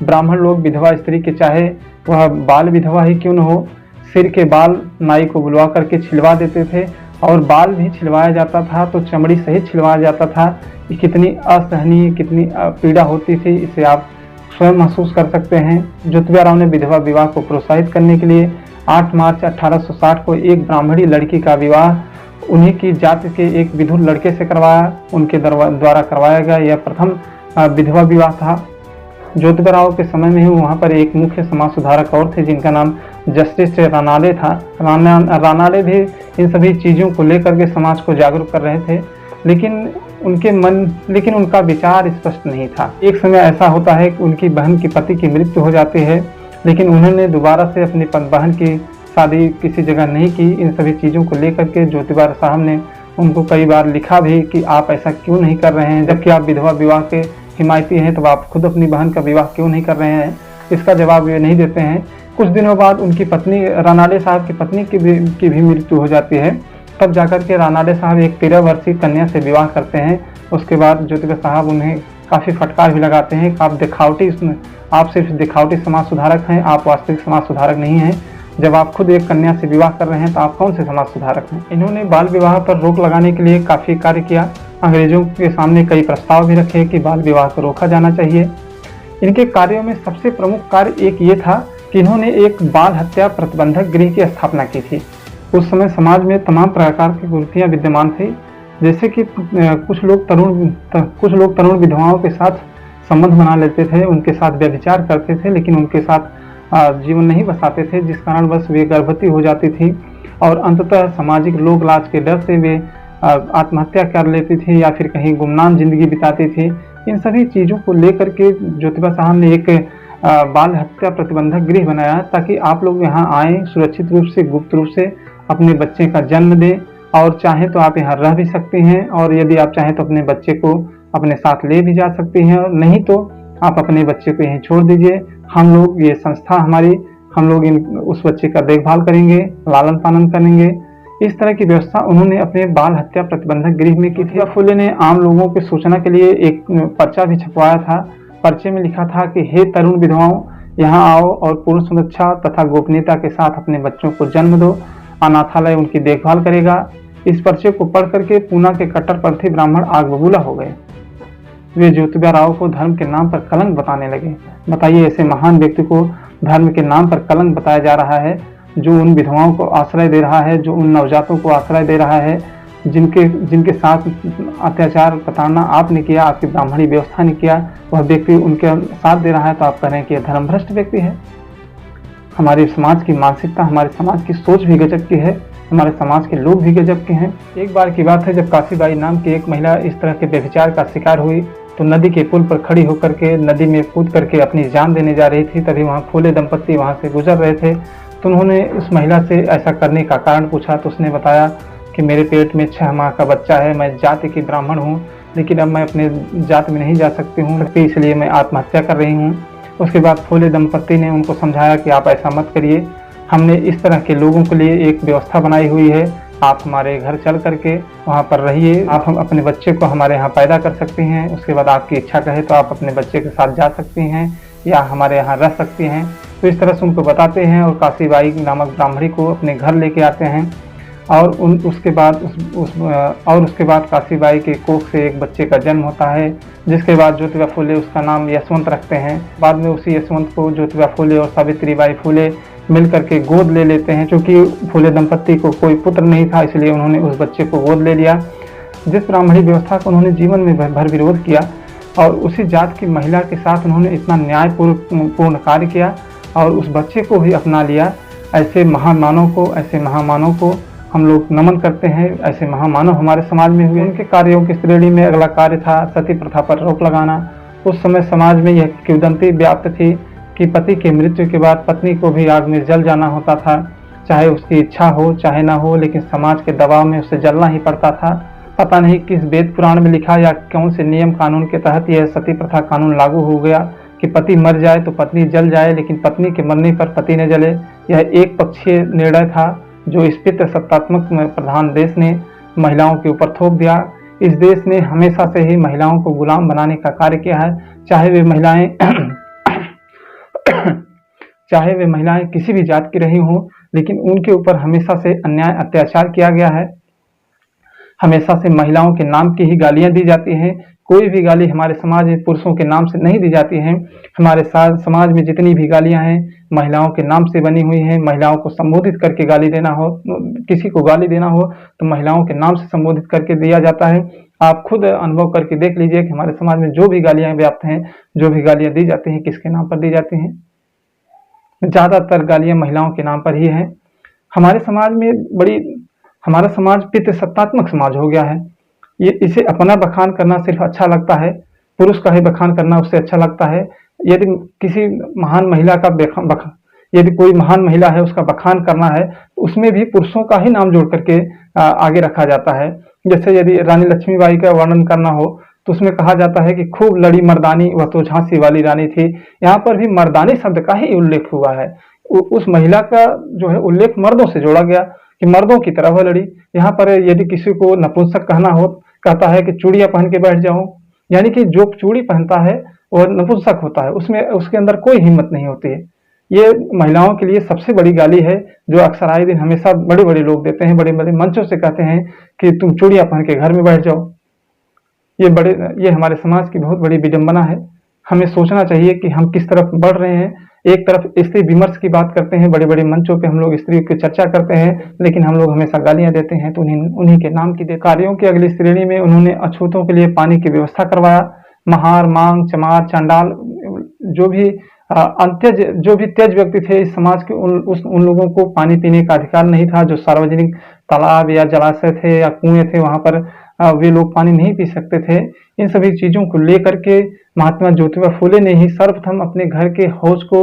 A: ब्राह्मण लोग विधवा स्त्री के चाहे वह बाल विधवा ही क्यों न हो, सिर के बाल नाई को बुलवा करके छिलवा देते थे, और बाल भी छिलवाया जाता था तो चमड़ी सहित छिलवाया जाता था। ये कितनी असहनीय, कितनी पीड़ा होती थी, इसे आप स्वयं महसूस कर सकते हैं। ज्योतिबा राव ने विधवा विवाह को प्रोत्साहित करने के लिए 8 मार्च 1860 को एक ब्राह्मणी लड़की का विवाह उन्हीं की जाति के एक विधुर लड़के से करवाया। उनके द्वारा करवाया गया यह प्रथम विधवा विवाह था। ज्योतिबा राव के समय में ही वहाँ पर एक मुख्य समाज सुधारक और थे, जिनका नाम जस्टिस रानाडे था। रानाडे भी इन सभी चीज़ों को लेकर के समाज को जागरूक कर रहे थे, लेकिन उनका विचार स्पष्ट नहीं था। एक समय ऐसा होता है कि उनकी बहन की पति की मृत्यु हो जाती है, लेकिन उन्होंने दोबारा से अपनी बहन की शादी किसी जगह नहीं की। इन सभी चीज़ों को लेकर के ज्योतिबा साहब ने उनको कई बार लिखा भी कि आप ऐसा क्यों नहीं कर रहे हैं, जबकि आप विधवा विवाह के हिमायती हैं, तो आप खुद अपनी बहन का विवाह क्यों नहीं कर रहे हैं। इसका जवाब ये नहीं देते हैं। कुछ दिनों बाद उनकी पत्नी, रानाडे साहब की पत्नी की भी मृत्यु हो जाती है। तब जाकर के रानाडे साहब एक 13 वर्षीय कन्या से विवाह करते हैं। उसके बाद ज्योतिबा साहब उन्हें काफ़ी फटकार भी लगाते हैं कि आप सिर्फ दिखावटी समाज सुधारक हैं, आप वास्तविक समाज सुधारक नहीं हैं। जब आप खुद एक कन्या से विवाह कर रहे हैं तो आप कौन से समाज सुधारक हैं। इन्होंने बाल विवाह पर रोक लगाने के लिए काफ़ी कार्य किया। अंग्रेजों के सामने कई प्रस्ताव भी रखे कि बाल विवाह को रोका जाना चाहिए। इनके कार्यों में सबसे प्रमुख कार्य एक ये था कि इन्होंने एक बाल हत्या प्रतिबंधक गृह की स्थापना की थी। उस समय समाज में तमाम प्रकार की कुरीतियां विद्यमान थी, जैसे कि कुछ लोग तरुण विधवाओं के साथ संबंध बना लेते थे, उनके साथ व्यभिचार करते थे, लेकिन उनके साथ जीवन नहीं बसाते थे, जिस कारण बस वे गर्भवती हो जाती थी और अंततः सामाजिक लोक लाज के डर से वे आत्महत्या कर लेती थी या फिर कहीं गुमनाम जिंदगी बिताती थी। इन सभी चीज़ों को लेकर के ज्योतिबा साहब ने एक बाल हत्या प्रतिबंधक गृह बनाया, ताकि आप लोग यहाँ आएँ, सुरक्षित रूप से, गुप्त रूप से अपने बच्चे का जन्म दें, और चाहें तो आप यहाँ रह भी सकती हैं, और यदि आप चाहें तो अपने बच्चे को अपने साथ ले भी जा सकती हैं, और नहीं तो आप अपने बच्चे को यहीं छोड़ दीजिए। हम लोग, ये संस्था हमारी, हम लोग उस बच्चे का देखभाल करेंगे, लालन पालन करेंगे। इस तरह की व्यवस्था उन्होंने अपने बाल हत्या प्रतिबंधक गृह में की थी। फुले ने आम लोगों की सूचना के लिए एक पर्चा भी छपवाया था। पर्चे में लिखा था कि हे तरुण विधवाओं, यहाँ आओ और पूर्ण सुरक्षा तथा गोपनीयता के साथ अपने बच्चों को जन्म दो, अनाथालय उनकी देखभाल करेगा। इस पर्चे को पढ़ करके पूना के कट्टरपंथी ब्राह्मण आग बबूला हो गए। वे ज्योतिबा राव को धर्म के नाम पर कलंक बताने लगे। बताइए, ऐसे महान व्यक्ति को धर्म के नाम पर कलंक बताया जा रहा है, जो उन विधवाओं को आश्रय दे रहा है, जो उन नवजातों को आश्रय दे रहा है, जिनके साथ अत्याचार प्रताड़ना आपने किया, आपकी ब्राह्मणी व्यवस्था ने किया, वह व्यक्ति उनके साथ दे रहा है, तो आप कह रहे हैं कि यह धर्मभ्रष्ट व्यक्ति है। हमारे समाज की मानसिकता, हमारे समाज की सोच भी गजब की है, हमारे समाज के लोग भी गजब के हैं। एक बार की बात है, जब काशीबाई नाम की एक महिला इस तरह के व्यभिचार का शिकार हुई, तो नदी के पुल पर खड़ी होकर के नदी में कूद करके अपनी जान देने जा रही थी। तभी वहाँ फूले दंपत्ति वहाँ से गुजर रहे थे, तो उन्होंने उस महिला से ऐसा करने का कारण पूछा। तो उसने बताया कि मेरे पेट में 6 माह का बच्चा है, मैं जाति की ब्राह्मण हूँ, लेकिन अब मैं अपने जाति में नहीं जा सकती हूँ, इसलिए मैं आत्महत्या कर रही हूँ। उसके बाद फूले दंपत्ति ने उनको समझाया कि आप ऐसा मत करिए, हमने इस तरह के लोगों के लिए एक व्यवस्था बनाई हुई है, आप हमारे घर चल करके वहाँ पर रहिए, आप हम अपने बच्चे को हमारे यहाँ पैदा कर सकती हैं। उसके बाद आपकी इच्छा कहे तो आप अपने बच्चे के साथ जा सकती हैं या हमारे यहाँ रह सकती हैं। तो इस तरह से उनको बताते हैं और काशीबाई नामक ब्राह्मणी को अपने घर लेके आते हैं। और उसके बाद और उसके बाद काशीबाई के कोख से एक बच्चे का जन्म होता है, जिसके बाद ज्योतिबा फुले उसका नाम यशवंत रखते हैं। बाद में उसी यशवंत को ज्योतिबा फुले और सावित्रीबाई फुले मिल करके गोद ले लेते हैं। क्योंकि फुले दंपत्ति को कोई पुत्र नहीं था, इसलिए उन्होंने उस बच्चे को गोद ले लिया। जिस ब्राह्मणी व्यवस्था को उन्होंने जीवन में भर विरोध किया और उसी जात की महिला के साथ उन्होंने इतना न्यायपूर्ण कार्य किया और उस बच्चे को भी अपना लिया। ऐसे महामानव को हम लोग नमन करते हैं। ऐसे महामानव हमारे समाज में हुए। उनके कार्यों की श्रेणी में अगला कार्य था सती प्रथा पर रोक लगाना। उस समय समाज में यह किंवदंती व्याप्त थी कि पति की मृत्यु के बाद पत्नी को भी आग में जल जाना होता था, चाहे उसकी इच्छा हो चाहे ना हो, लेकिन समाज के दबाव में उसे जलना ही पड़ता था। पता नहीं किस वेद पुराण में लिखा या कौन से नियम कानून के तहत यह सती प्रथा कानून लागू हो गया कि पति मर जाए तो पत्नी जल जाए, लेकिन पत्नी के मरने पर पति न जले। यह एक पक्षीय निर्णय था जो इस पितृसत्तात्मक प्रधान देश ने महिलाओं के ऊपर थोप दिया। इस देश ने हमेशा से ही महिलाओं को गुलाम बनाने का कार्य किया है, चाहे वे महिलाएं किसी भी जात की रही हों, लेकिन उनके ऊपर हमेशा से अन्याय अत्याचार किया गया है। हमेशा से महिलाओं के नाम की ही गालियां दी जाती हैं। कोई भी गाली हमारे समाज में पुरुषों के नाम से नहीं दी जाती है। हमारे समाज में जितनी भी गालियां हैं महिलाओं के नाम से बनी हुई हैं। महिलाओं को संबोधित करके गाली देना हो, किसी को गाली देना हो तो महिलाओं के नाम से संबोधित करके दिया जाता है। आप खुद अनुभव करके देख लीजिए कि हमारे समाज में जो भी गालियां व्याप्त हैं, जो भी गालियां दी जाती हैं, किसके नाम पर दी जाती हैं। ज्यादातर गालियां महिलाओं के नाम पर ही हैं। हमारा समाज पितृसत्तात्मक समाज हो गया है। ये इसे अपना बखान करना सिर्फ अच्छा लगता है, पुरुष का ही बखान करना उससे अच्छा लगता है। यदि किसी महान महिला का यदि कोई महान महिला है उसका बखान करना है, उसमें भी पुरुषों का ही नाम जोड़ करके आगे रखा जाता है। जैसे यदि रानी लक्ष्मीबाई का वर्णन करना हो तो उसमें कहा जाता है कि खूब लड़ी मर्दानी, वह तो झांसी वाली रानी थी। यहाँ पर भी मर्दानी शब्द का ही उल्लेख हुआ है। उस महिला का जो है उल्लेख मर्दों से जोड़ा गया कि मर्दों की तरह वह लड़ी। यहाँ पर यदि किसी को नपुंसक कहना हो, कहता है कि चूड़ियां पहन के बैठ जाओ, यानी कि जो चूड़ी पहनता है वह नपुंसक होता है, उसमें उसके अंदर कोई हिम्मत नहीं होती है। ये महिलाओं के लिए सबसे बड़ी गाली है जो अक्सर आए दिन हमेशा बड़े बड़े लोग देते हैं, बड़े बड़े मंचों से कहते हैं कि तुम चूड़ियां पहन के घर में बैठ जाओ। ये हमारे समाज की बहुत बड़ी विडंबना है। हमें सोचना चाहिए कि हम किस तरफ बढ़ रहे हैं। एक तरफ स्त्री विमर्श की बात करते हैं, बड़े बड़े मंचों पे हम लोग स्त्री की चर्चा करते हैं, लेकिन हम लोग हमेशा गालियां देते हैं तो उन्हीं के नाम की कार्यों की अगली श्रेणी में उन्होंने अछूतों के लिए पानी की व्यवस्था करवाया। महार, मांग, चमार, चांडाल, जो भी तेज व्यक्ति थे इस समाज के, उन लोगों को पानी पीने का अधिकार नहीं था। जो सार्वजनिक तालाब या जलाशय थे या कुएं थे वहां पर वे लोग पानी नहीं पी सकते थे। इन सभी चीजों को लेकर के महात्मा ज्योतिबा फुले ने ही सर्वप्रथम अपने घर के हौज को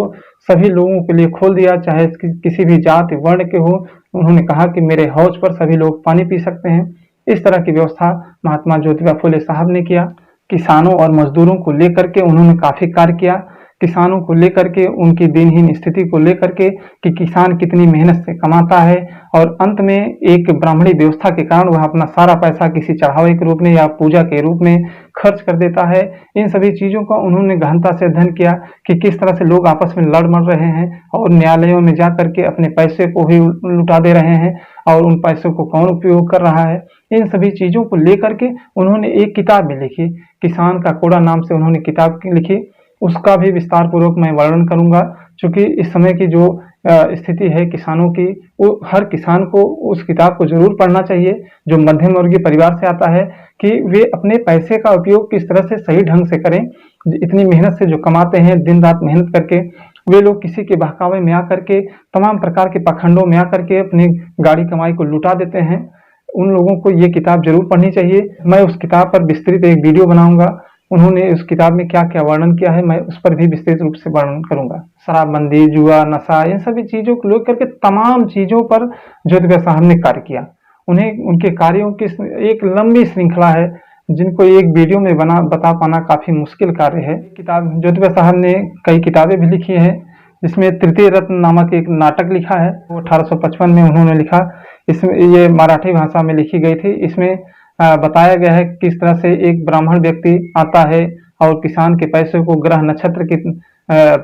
A: सभी लोगों के लिए खोल दिया, चाहे किसी भी जाति वर्ण के हो। उन्होंने कहा कि मेरे हौज पर सभी लोग पानी पी सकते हैं। इस तरह की व्यवस्था महात्मा ज्योतिबा फुले साहब ने किया। किसानों और मजदूरों को लेकर के उन्होंने काफी कार्य किया। किसानों को लेकर के, उनकी दिनहीन स्थिति को लेकर के कि किसान कितनी मेहनत से कमाता है और अंत में एक ब्राह्मणी व्यवस्था के कारण वह अपना सारा पैसा किसी चढ़ावे के रूप में या पूजा के रूप में खर्च कर देता है। इन सभी चीजों का उन्होंने गहनता से अध्ययन किया कि किस तरह से लोग आपस में लड़ मर रहे हैं और न्यायालयों में जा करके अपने पैसे को ही लुटा दे रहे हैं और उन पैसों को कौन उपयोग कर रहा है। इन सभी चीजों को लेकर के उन्होंने एक किताब भी लिखी, किसान का कोड़ा नाम से उन्होंने किताब लिखी। उसका भी विस्तार पूर्वक मैं वर्णन करूंगा, क्योंकि इस समय की जो स्थिति है किसानों की, वो हर किसान को उस किताब को जरूर पढ़ना चाहिए जो मध्यम वर्गीय परिवार से आता है, कि वे अपने पैसे का उपयोग किस तरह से सही ढंग से करें। इतनी मेहनत से जो कमाते हैं, दिन रात मेहनत करके, वे लोग किसी के बहकावे में आकर के, तमाम प्रकार के पाखंडों में आकर के अपनी गाड़ी कमाई को लुटा देते हैं। उन लोगों को ये किताब जरूर पढ़नी चाहिए। मैं उस किताब पर विस्तृत एक वीडियो बनाऊंगा। उन्होंने उस किताब में क्या क्या वर्णन किया है मैं उस पर भी विस्तृत रूप से वर्णन करूंगा। शराबबंदी, जुआ, नशा, इन सभी चीजों को लेकर के तमाम चीजों पर ज्योतिबा साहब ने कार्य किया। उनके कार्यों की एक लंबी श्रृंखला है जिनको एक वीडियो में बता पाना काफी मुश्किल कार्य है। किताब ज्योतिबा साहब ने कई किताबें भी लिखी है, जिसमें तृतीय रत्न नामक एक नाटक लिखा है, वो 1855 में उन्होंने लिखा। इसमें ये मराठी भाषा में लिखी गई थी। इसमें बताया गया है किस तरह से एक ब्राह्मण व्यक्ति आता है और किसान के पैसे को ग्रह नक्षत्र की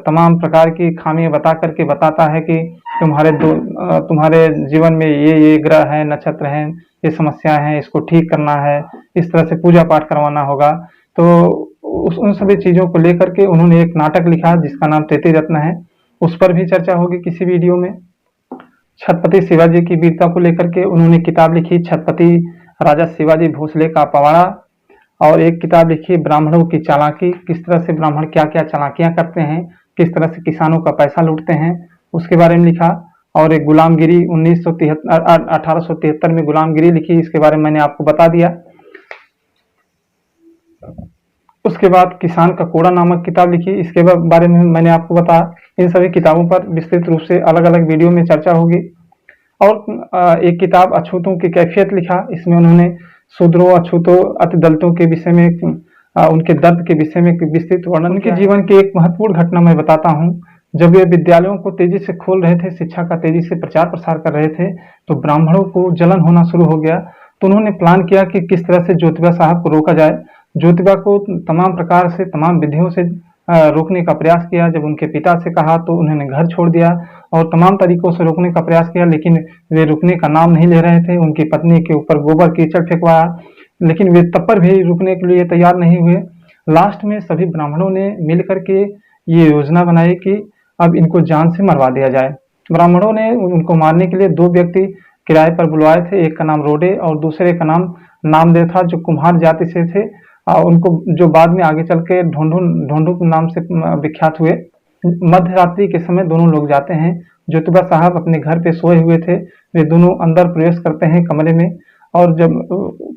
A: तमाम प्रकार की खामियां बता करके बताता है कि तुम्हारे जीवन में ये ग्रह हैं, नक्षत्र हैं, ये समस्याएं हैं, इसको ठीक करना है, इस तरह से पूजा पाठ करवाना होगा। तो उन सभी चीजों को लेकर के उन्होंने एक नाटक लिखा जिसका नाम तैतीस रत्न है। उस पर भी चर्चा होगी किसी वीडियो में। छत्रपति शिवाजी की वीरता को लेकर के उन्होंने किताब लिखी, छत्रपति राजा शिवाजी भोसले का पवाड़ा। और एक किताब लिखी ब्राह्मणों की चालाकी, किस तरह से ब्राह्मण क्या क्या चालाकियां करते हैं, किस तरह से किसानों का पैसा लूटते हैं, उसके बारे में लिखा। और एक गुलामगिरी 1873 में गुलामगिरी लिखी, इसके बारे में मैंने आपको बता दिया। उसके बाद किसान का कोड़ा नामक किताब लिखी, इसके बारे में मैंने आपको बताया। इन सभी किताबों पर विस्तृत रूप से अलग अलग वीडियो में चर्चा होगी। और एक किताब अछूतों की कैफियत लिखा, इसमें उन्होंने शूद्रों, अछूतों, अति दलितों के विषय में, उनके दर्द के विषय में विस्तृत वर्णन। उनके जीवन की एक महत्वपूर्ण घटना मैं बताता हूँ। जब वे विद्यालयों को तेजी से खोल रहे थे, शिक्षा का तेजी से प्रचार प्रसार कर रहे थे, तो ब्राह्मणों को जलन होना शुरू हो गया। तो उन्होंने प्लान किया कि किस तरह से ज्योतिबा साहब को रोका जाए। ज्योतिबा को तमाम प्रकार से, तमाम विधियों से रोकने का प्रयास किया। जब उनके पिता से कहा तो उन्होंने घर छोड़ दिया और तमाम तरीकों से रोकने का प्रयास किया, लेकिन वे रुकने का नाम नहीं ले रहे थे। उनकी पत्नी के ऊपर गोबर कीचड़ फेंकवाया, लेकिन वे तब पर भी रुकने के लिए तैयार नहीं हुए। लास्ट में सभी ब्राह्मणों ने मिलकर के ये योजना बनाई कि अब इनको जान से मरवा दिया जाए। ब्राह्मणों ने उनको मारने के लिए 2 व्यक्ति किराए पर बुलवाए थे। एक का नाम रोडे और दूसरे का नाम नामदेव था, जो कुम्हार जाति से थे। उनको, जो बाद में आगे चल के ढोंढू नाम से विख्यात हुए। मध्य रात्रि के समय दोनों लोग जाते हैं। ज्योतिबा साहब अपने घर पे सोए हुए थे। वे दोनों अंदर प्रवेश करते हैं कमरे में, और जब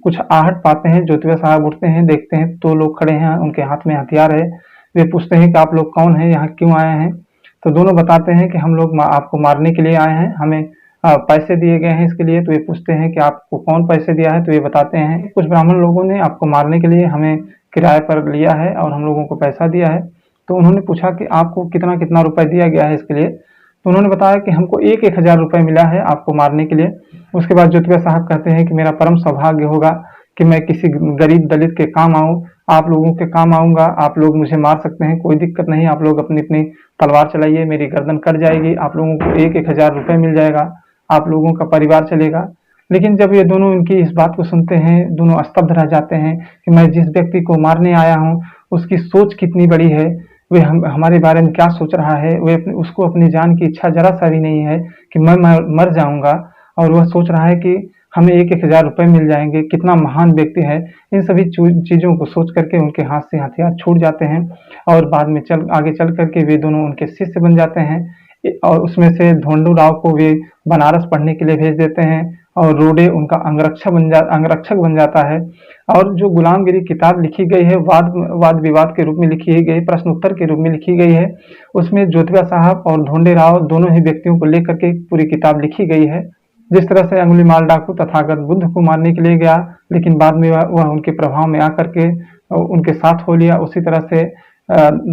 A: कुछ आहट पाते हैं, ज्योतिबा साहब उठते हैं, देखते हैं 2 लोग खड़े हैं, उनके हाथ में हथियार है। वे पूछते हैं कि आप लोग कौन हैं, यहाँ क्यों आए हैं? तो दोनों बताते हैं कि हम लोग आपको मारने के लिए आए हैं, हमें पैसे दिए गए हैं इसके लिए। तो ये पूछते हैं कि आपको कौन पैसे दिया है? तो ये बताते हैं कुछ ब्राह्मण लोगों ने आपको मारने के लिए हमें किराए पर लिया है और हम लोगों को पैसा दिया है। तो उन्होंने पूछा कि आपको कितना कितना रुपए दिया गया है इसके लिए? तो उन्होंने बताया कि हमको 1,000 रुपए मिला है आपको मारने के लिए। उसके बाद ज्योतिबा साहब कहते हैं कि मेरा परम सौभाग्य होगा कि मैं किसी गरीब दलित के काम आऊं, आप लोगों के काम आऊंगा। आप लोग मुझे मार सकते हैं, कोई दिक्कत नहीं, आप लोग अपनी अपनी तलवार चलाइए, मेरी गर्दन कट जाएगी, आप लोगों को 1,000 रुपए मिल जाएगा, आप लोगों का परिवार चलेगा। लेकिन जब ये दोनों इनकी इस बात को सुनते हैं, दोनों स्तब्ध रह जाते हैं कि मैं जिस व्यक्ति को मारने आया हूँ उसकी सोच कितनी बड़ी है, वे हमारे बारे में क्या सोच रहा है। उसको अपनी जान की इच्छा जरा सा भी नहीं है कि मैं मर जाऊंगा, और वह सोच रहा है कि हमें 1,000 रुपए मिल जाएंगे। कितना महान व्यक्ति है। इन सभी चीजों को सोच करके उनके हाथ से हथियार छूट जाते हैं, और बाद में आगे चल करके वे दोनों उनके शिष्य बन जाते हैं। और उसमें से ढोंडू राव को वे बनारस पढ़ने के लिए भेज देते हैं, और रोडे उनका अंगरक्षक बन जाता है। और जो गुलामगिरी किताब लिखी गई है, वाद विवाद के रूप में लिखी गई, प्रश्न उत्तर के रूप में लिखी गई है। उसमें ज्योतिबा साहब और ढोंडे राव दोनों ही व्यक्तियों को लेकर के पूरी किताब लिखी गई है। जिस तरह से अंगुलीमाल डाकू तथागत बुद्ध को मारने के लिए गया, लेकिन बाद में वह उनके प्रभाव में आकर के उनके साथ हो लिया, उसी तरह से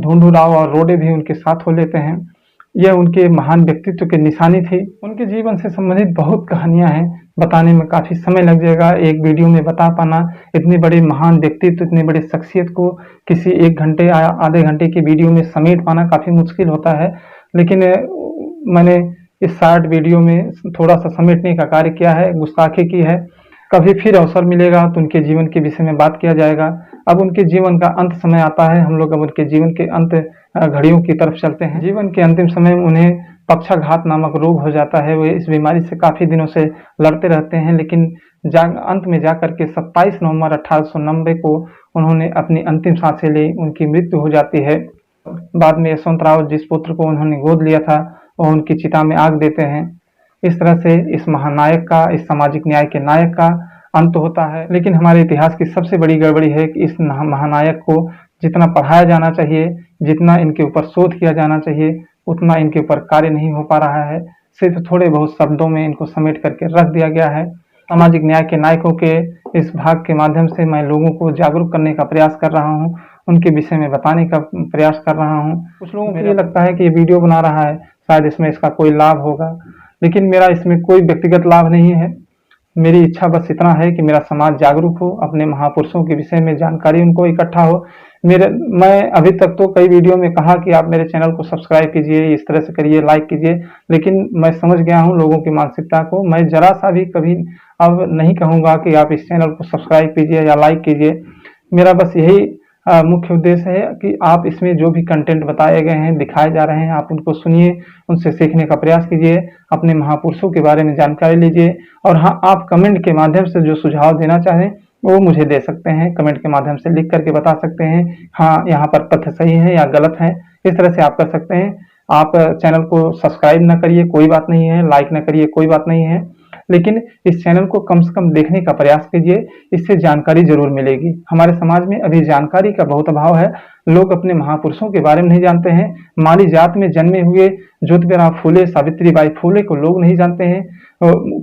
A: ढोंडू राव और रोडे भी उनके साथ हो लेते हैं। यह उनके महान व्यक्तित्व की निशानी थी। उनके जीवन से संबंधित बहुत कहानियां हैं, बताने में काफी समय लग जाएगा। एक वीडियो में बता पाना इतने बड़े महान व्यक्तित्व, इतने बड़े शख्सियत को किसी 1 घंटे या आधे घंटे की वीडियो में समेट पाना काफी मुश्किल होता है। लेकिन मैंने इस शॉर्ट वीडियो में थोड़ा सा समेटने का कार्य किया है, गुस्ताखी की है। कभी फिर अवसर मिलेगा तो उनके जीवन के विषय में बात किया जाएगा। अब उनके जीवन का अंत समय आता है, हम लोग अब उनके जीवन के अंत घड़ियों की तरफ चलते हैं। जीवन के अंतिम समय में उन्हें पक्षाघात नामक रोग हो जाता है। वे इस बीमारी से काफी दिनों से लड़ते रहते हैं, लेकिन अंत में जाकर के 27 नवंबर 1890 को उन्होंने अपनी अंतिम सांसें ली, उनकी मृत्यु हो जाती है। बाद में यशवंतराव, जिस पुत्र को उन्होंने गोद लिया था, वह उनकी चिता में आग देते हैं। इस तरह से इस महानायक का, इस सामाजिक न्याय के नायक का अंत होता है। लेकिन हमारे इतिहास की सबसे बड़ी गड़बड़ी है कि इस महानायक को जितना पढ़ाया जाना चाहिए, जितना इनके ऊपर शोध किया जाना चाहिए, उतना इनके ऊपर कार्य नहीं हो पा रहा है। सिर्फ थोड़े बहुत शब्दों में इनको समेट करके रख दिया गया है। सामाजिक न्याय के नायकों के इस भाग के माध्यम से मैं लोगों को जागरूक करने का प्रयास कर रहा हूँ, उनके विषय में बताने का प्रयास कर रहा हूँ। कुछ लोगों को ये लगता है कि ये वीडियो बना रहा है, शायद इसमें इसका कोई लाभ होगा, लेकिन मेरा इसमें कोई व्यक्तिगत लाभ नहीं है। मेरी इच्छा बस इतना है कि मेरा समाज जागरूक हो, अपने महापुरुषों के विषय में जानकारी उनको इकट्ठा हो। मैं अभी तक तो कई वीडियो में कहा कि आप मेरे चैनल को सब्सक्राइब कीजिए, इस तरह से करिए, लाइक कीजिए, लेकिन मैं समझ गया हूँ लोगों की मानसिकता को। मैं ज़रा सा भी कभी अब नहीं कहूँगा कि आप इस चैनल को सब्सक्राइब कीजिए या लाइक कीजिए। मेरा बस यही मुख्य उद्देश्य है कि आप इसमें जो भी कंटेंट बताए गए हैं, दिखाए जा रहे हैं, आप उनको सुनिए, उनसे सीखने का प्रयास कीजिए, अपने महापुरुषों के बारे में जानकारी लीजिए। और हाँ, आप कमेंट के माध्यम से जो सुझाव देना चाहें वो मुझे दे सकते हैं, कमेंट के माध्यम से लिख करके बता सकते हैं, हाँ यहाँ पर तथ्य सही है या गलत है, इस तरह से आप कर सकते हैं। आप चैनल को सब्सक्राइब ना करिए कोई बात नहीं है, लाइक ना करिए कोई बात नहीं है, लेकिन इस चैनल को कम से कम देखने का प्रयास कीजिए, इससे जानकारी जरूर मिलेगी। हमारे समाज में अभी जानकारी का बहुत अभाव है, लोग अपने महापुरुषों के बारे में नहीं जानते हैं। माली जात में जन्मे हुए ज्योतिबा फूले, सावित्रीबाई फूले को लोग नहीं जानते हैं,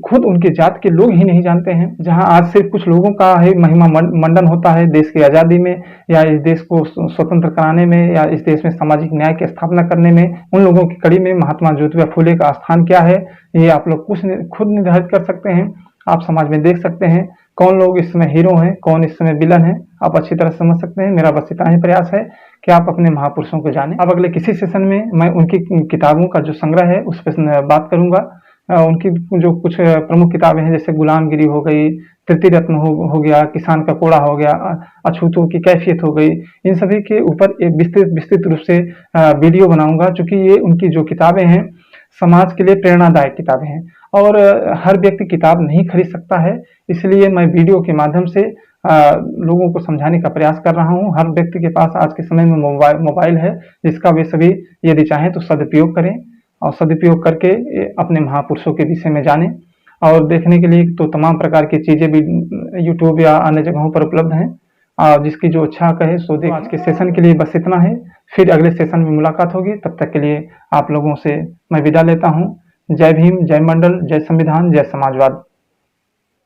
A: खुद उनके जात के लोग ही नहीं जानते हैं। जहां आज सिर्फ कुछ लोगों का ही महिमा मंडन होता है देश की आज़ादी में, या इस देश को स्वतंत्र कराने में, या इस देश में सामाजिक न्याय की स्थापना करने में, उन लोगों की कड़ी में महात्मा ज्योतिबा फूले का स्थान क्या है, ये आप लोग खुद निर्धारित कर सकते हैं। आप समाज में देख सकते हैं कौन लोग इस समय हीरो हैं, कौन इस समय विलन है, आप अच्छी तरह समझ सकते हैं। मेरा बस इतना ही प्रयास है कि आप अपने महापुरुषों को जानें। अब अगले किसी सेशन में मैं उनकी किताबों का जो संग्रह है उस पर बात करूंगा। उनकी जो कुछ प्रमुख किताबें हैं, जैसे गुलामगिरी हो गई, तृतीय रत्न हो गया, किसान का कोड़ा हो गया, अछूतों की कैफियत हो गई, इन सभी के ऊपर एक विस्तृत रूप से वीडियो बनाऊंगा, चूंकि ये उनकी जो किताबें हैं समाज के लिए प्रेरणादायक किताबें हैं और हर व्यक्ति किताब नहीं खरीद सकता है, इसलिए मैं वीडियो के माध्यम से लोगों को समझाने का प्रयास कर रहा हूं। हर व्यक्ति के पास आज के समय में मोबाइल है, जिसका वे सभी यदि चाहें तो सदुपयोग करें और सदुपयोग करके अपने महापुरुषों के विषय में जानें। और देखने के लिए तो तमाम प्रकार की चीजें भी यूट्यूब या अन्य जगहों पर उपलब्ध हैं, जिसकी जो इच्छा कहे सो देख। आज के सेशन के लिए बस इतना है, फिर अगले सेशन में मुलाकात होगी। तब तक के लिए आप लोगों से मैं विदा लेता हूं। जय भीम, जय मंडल, जय संविधान, जय समाजवाद।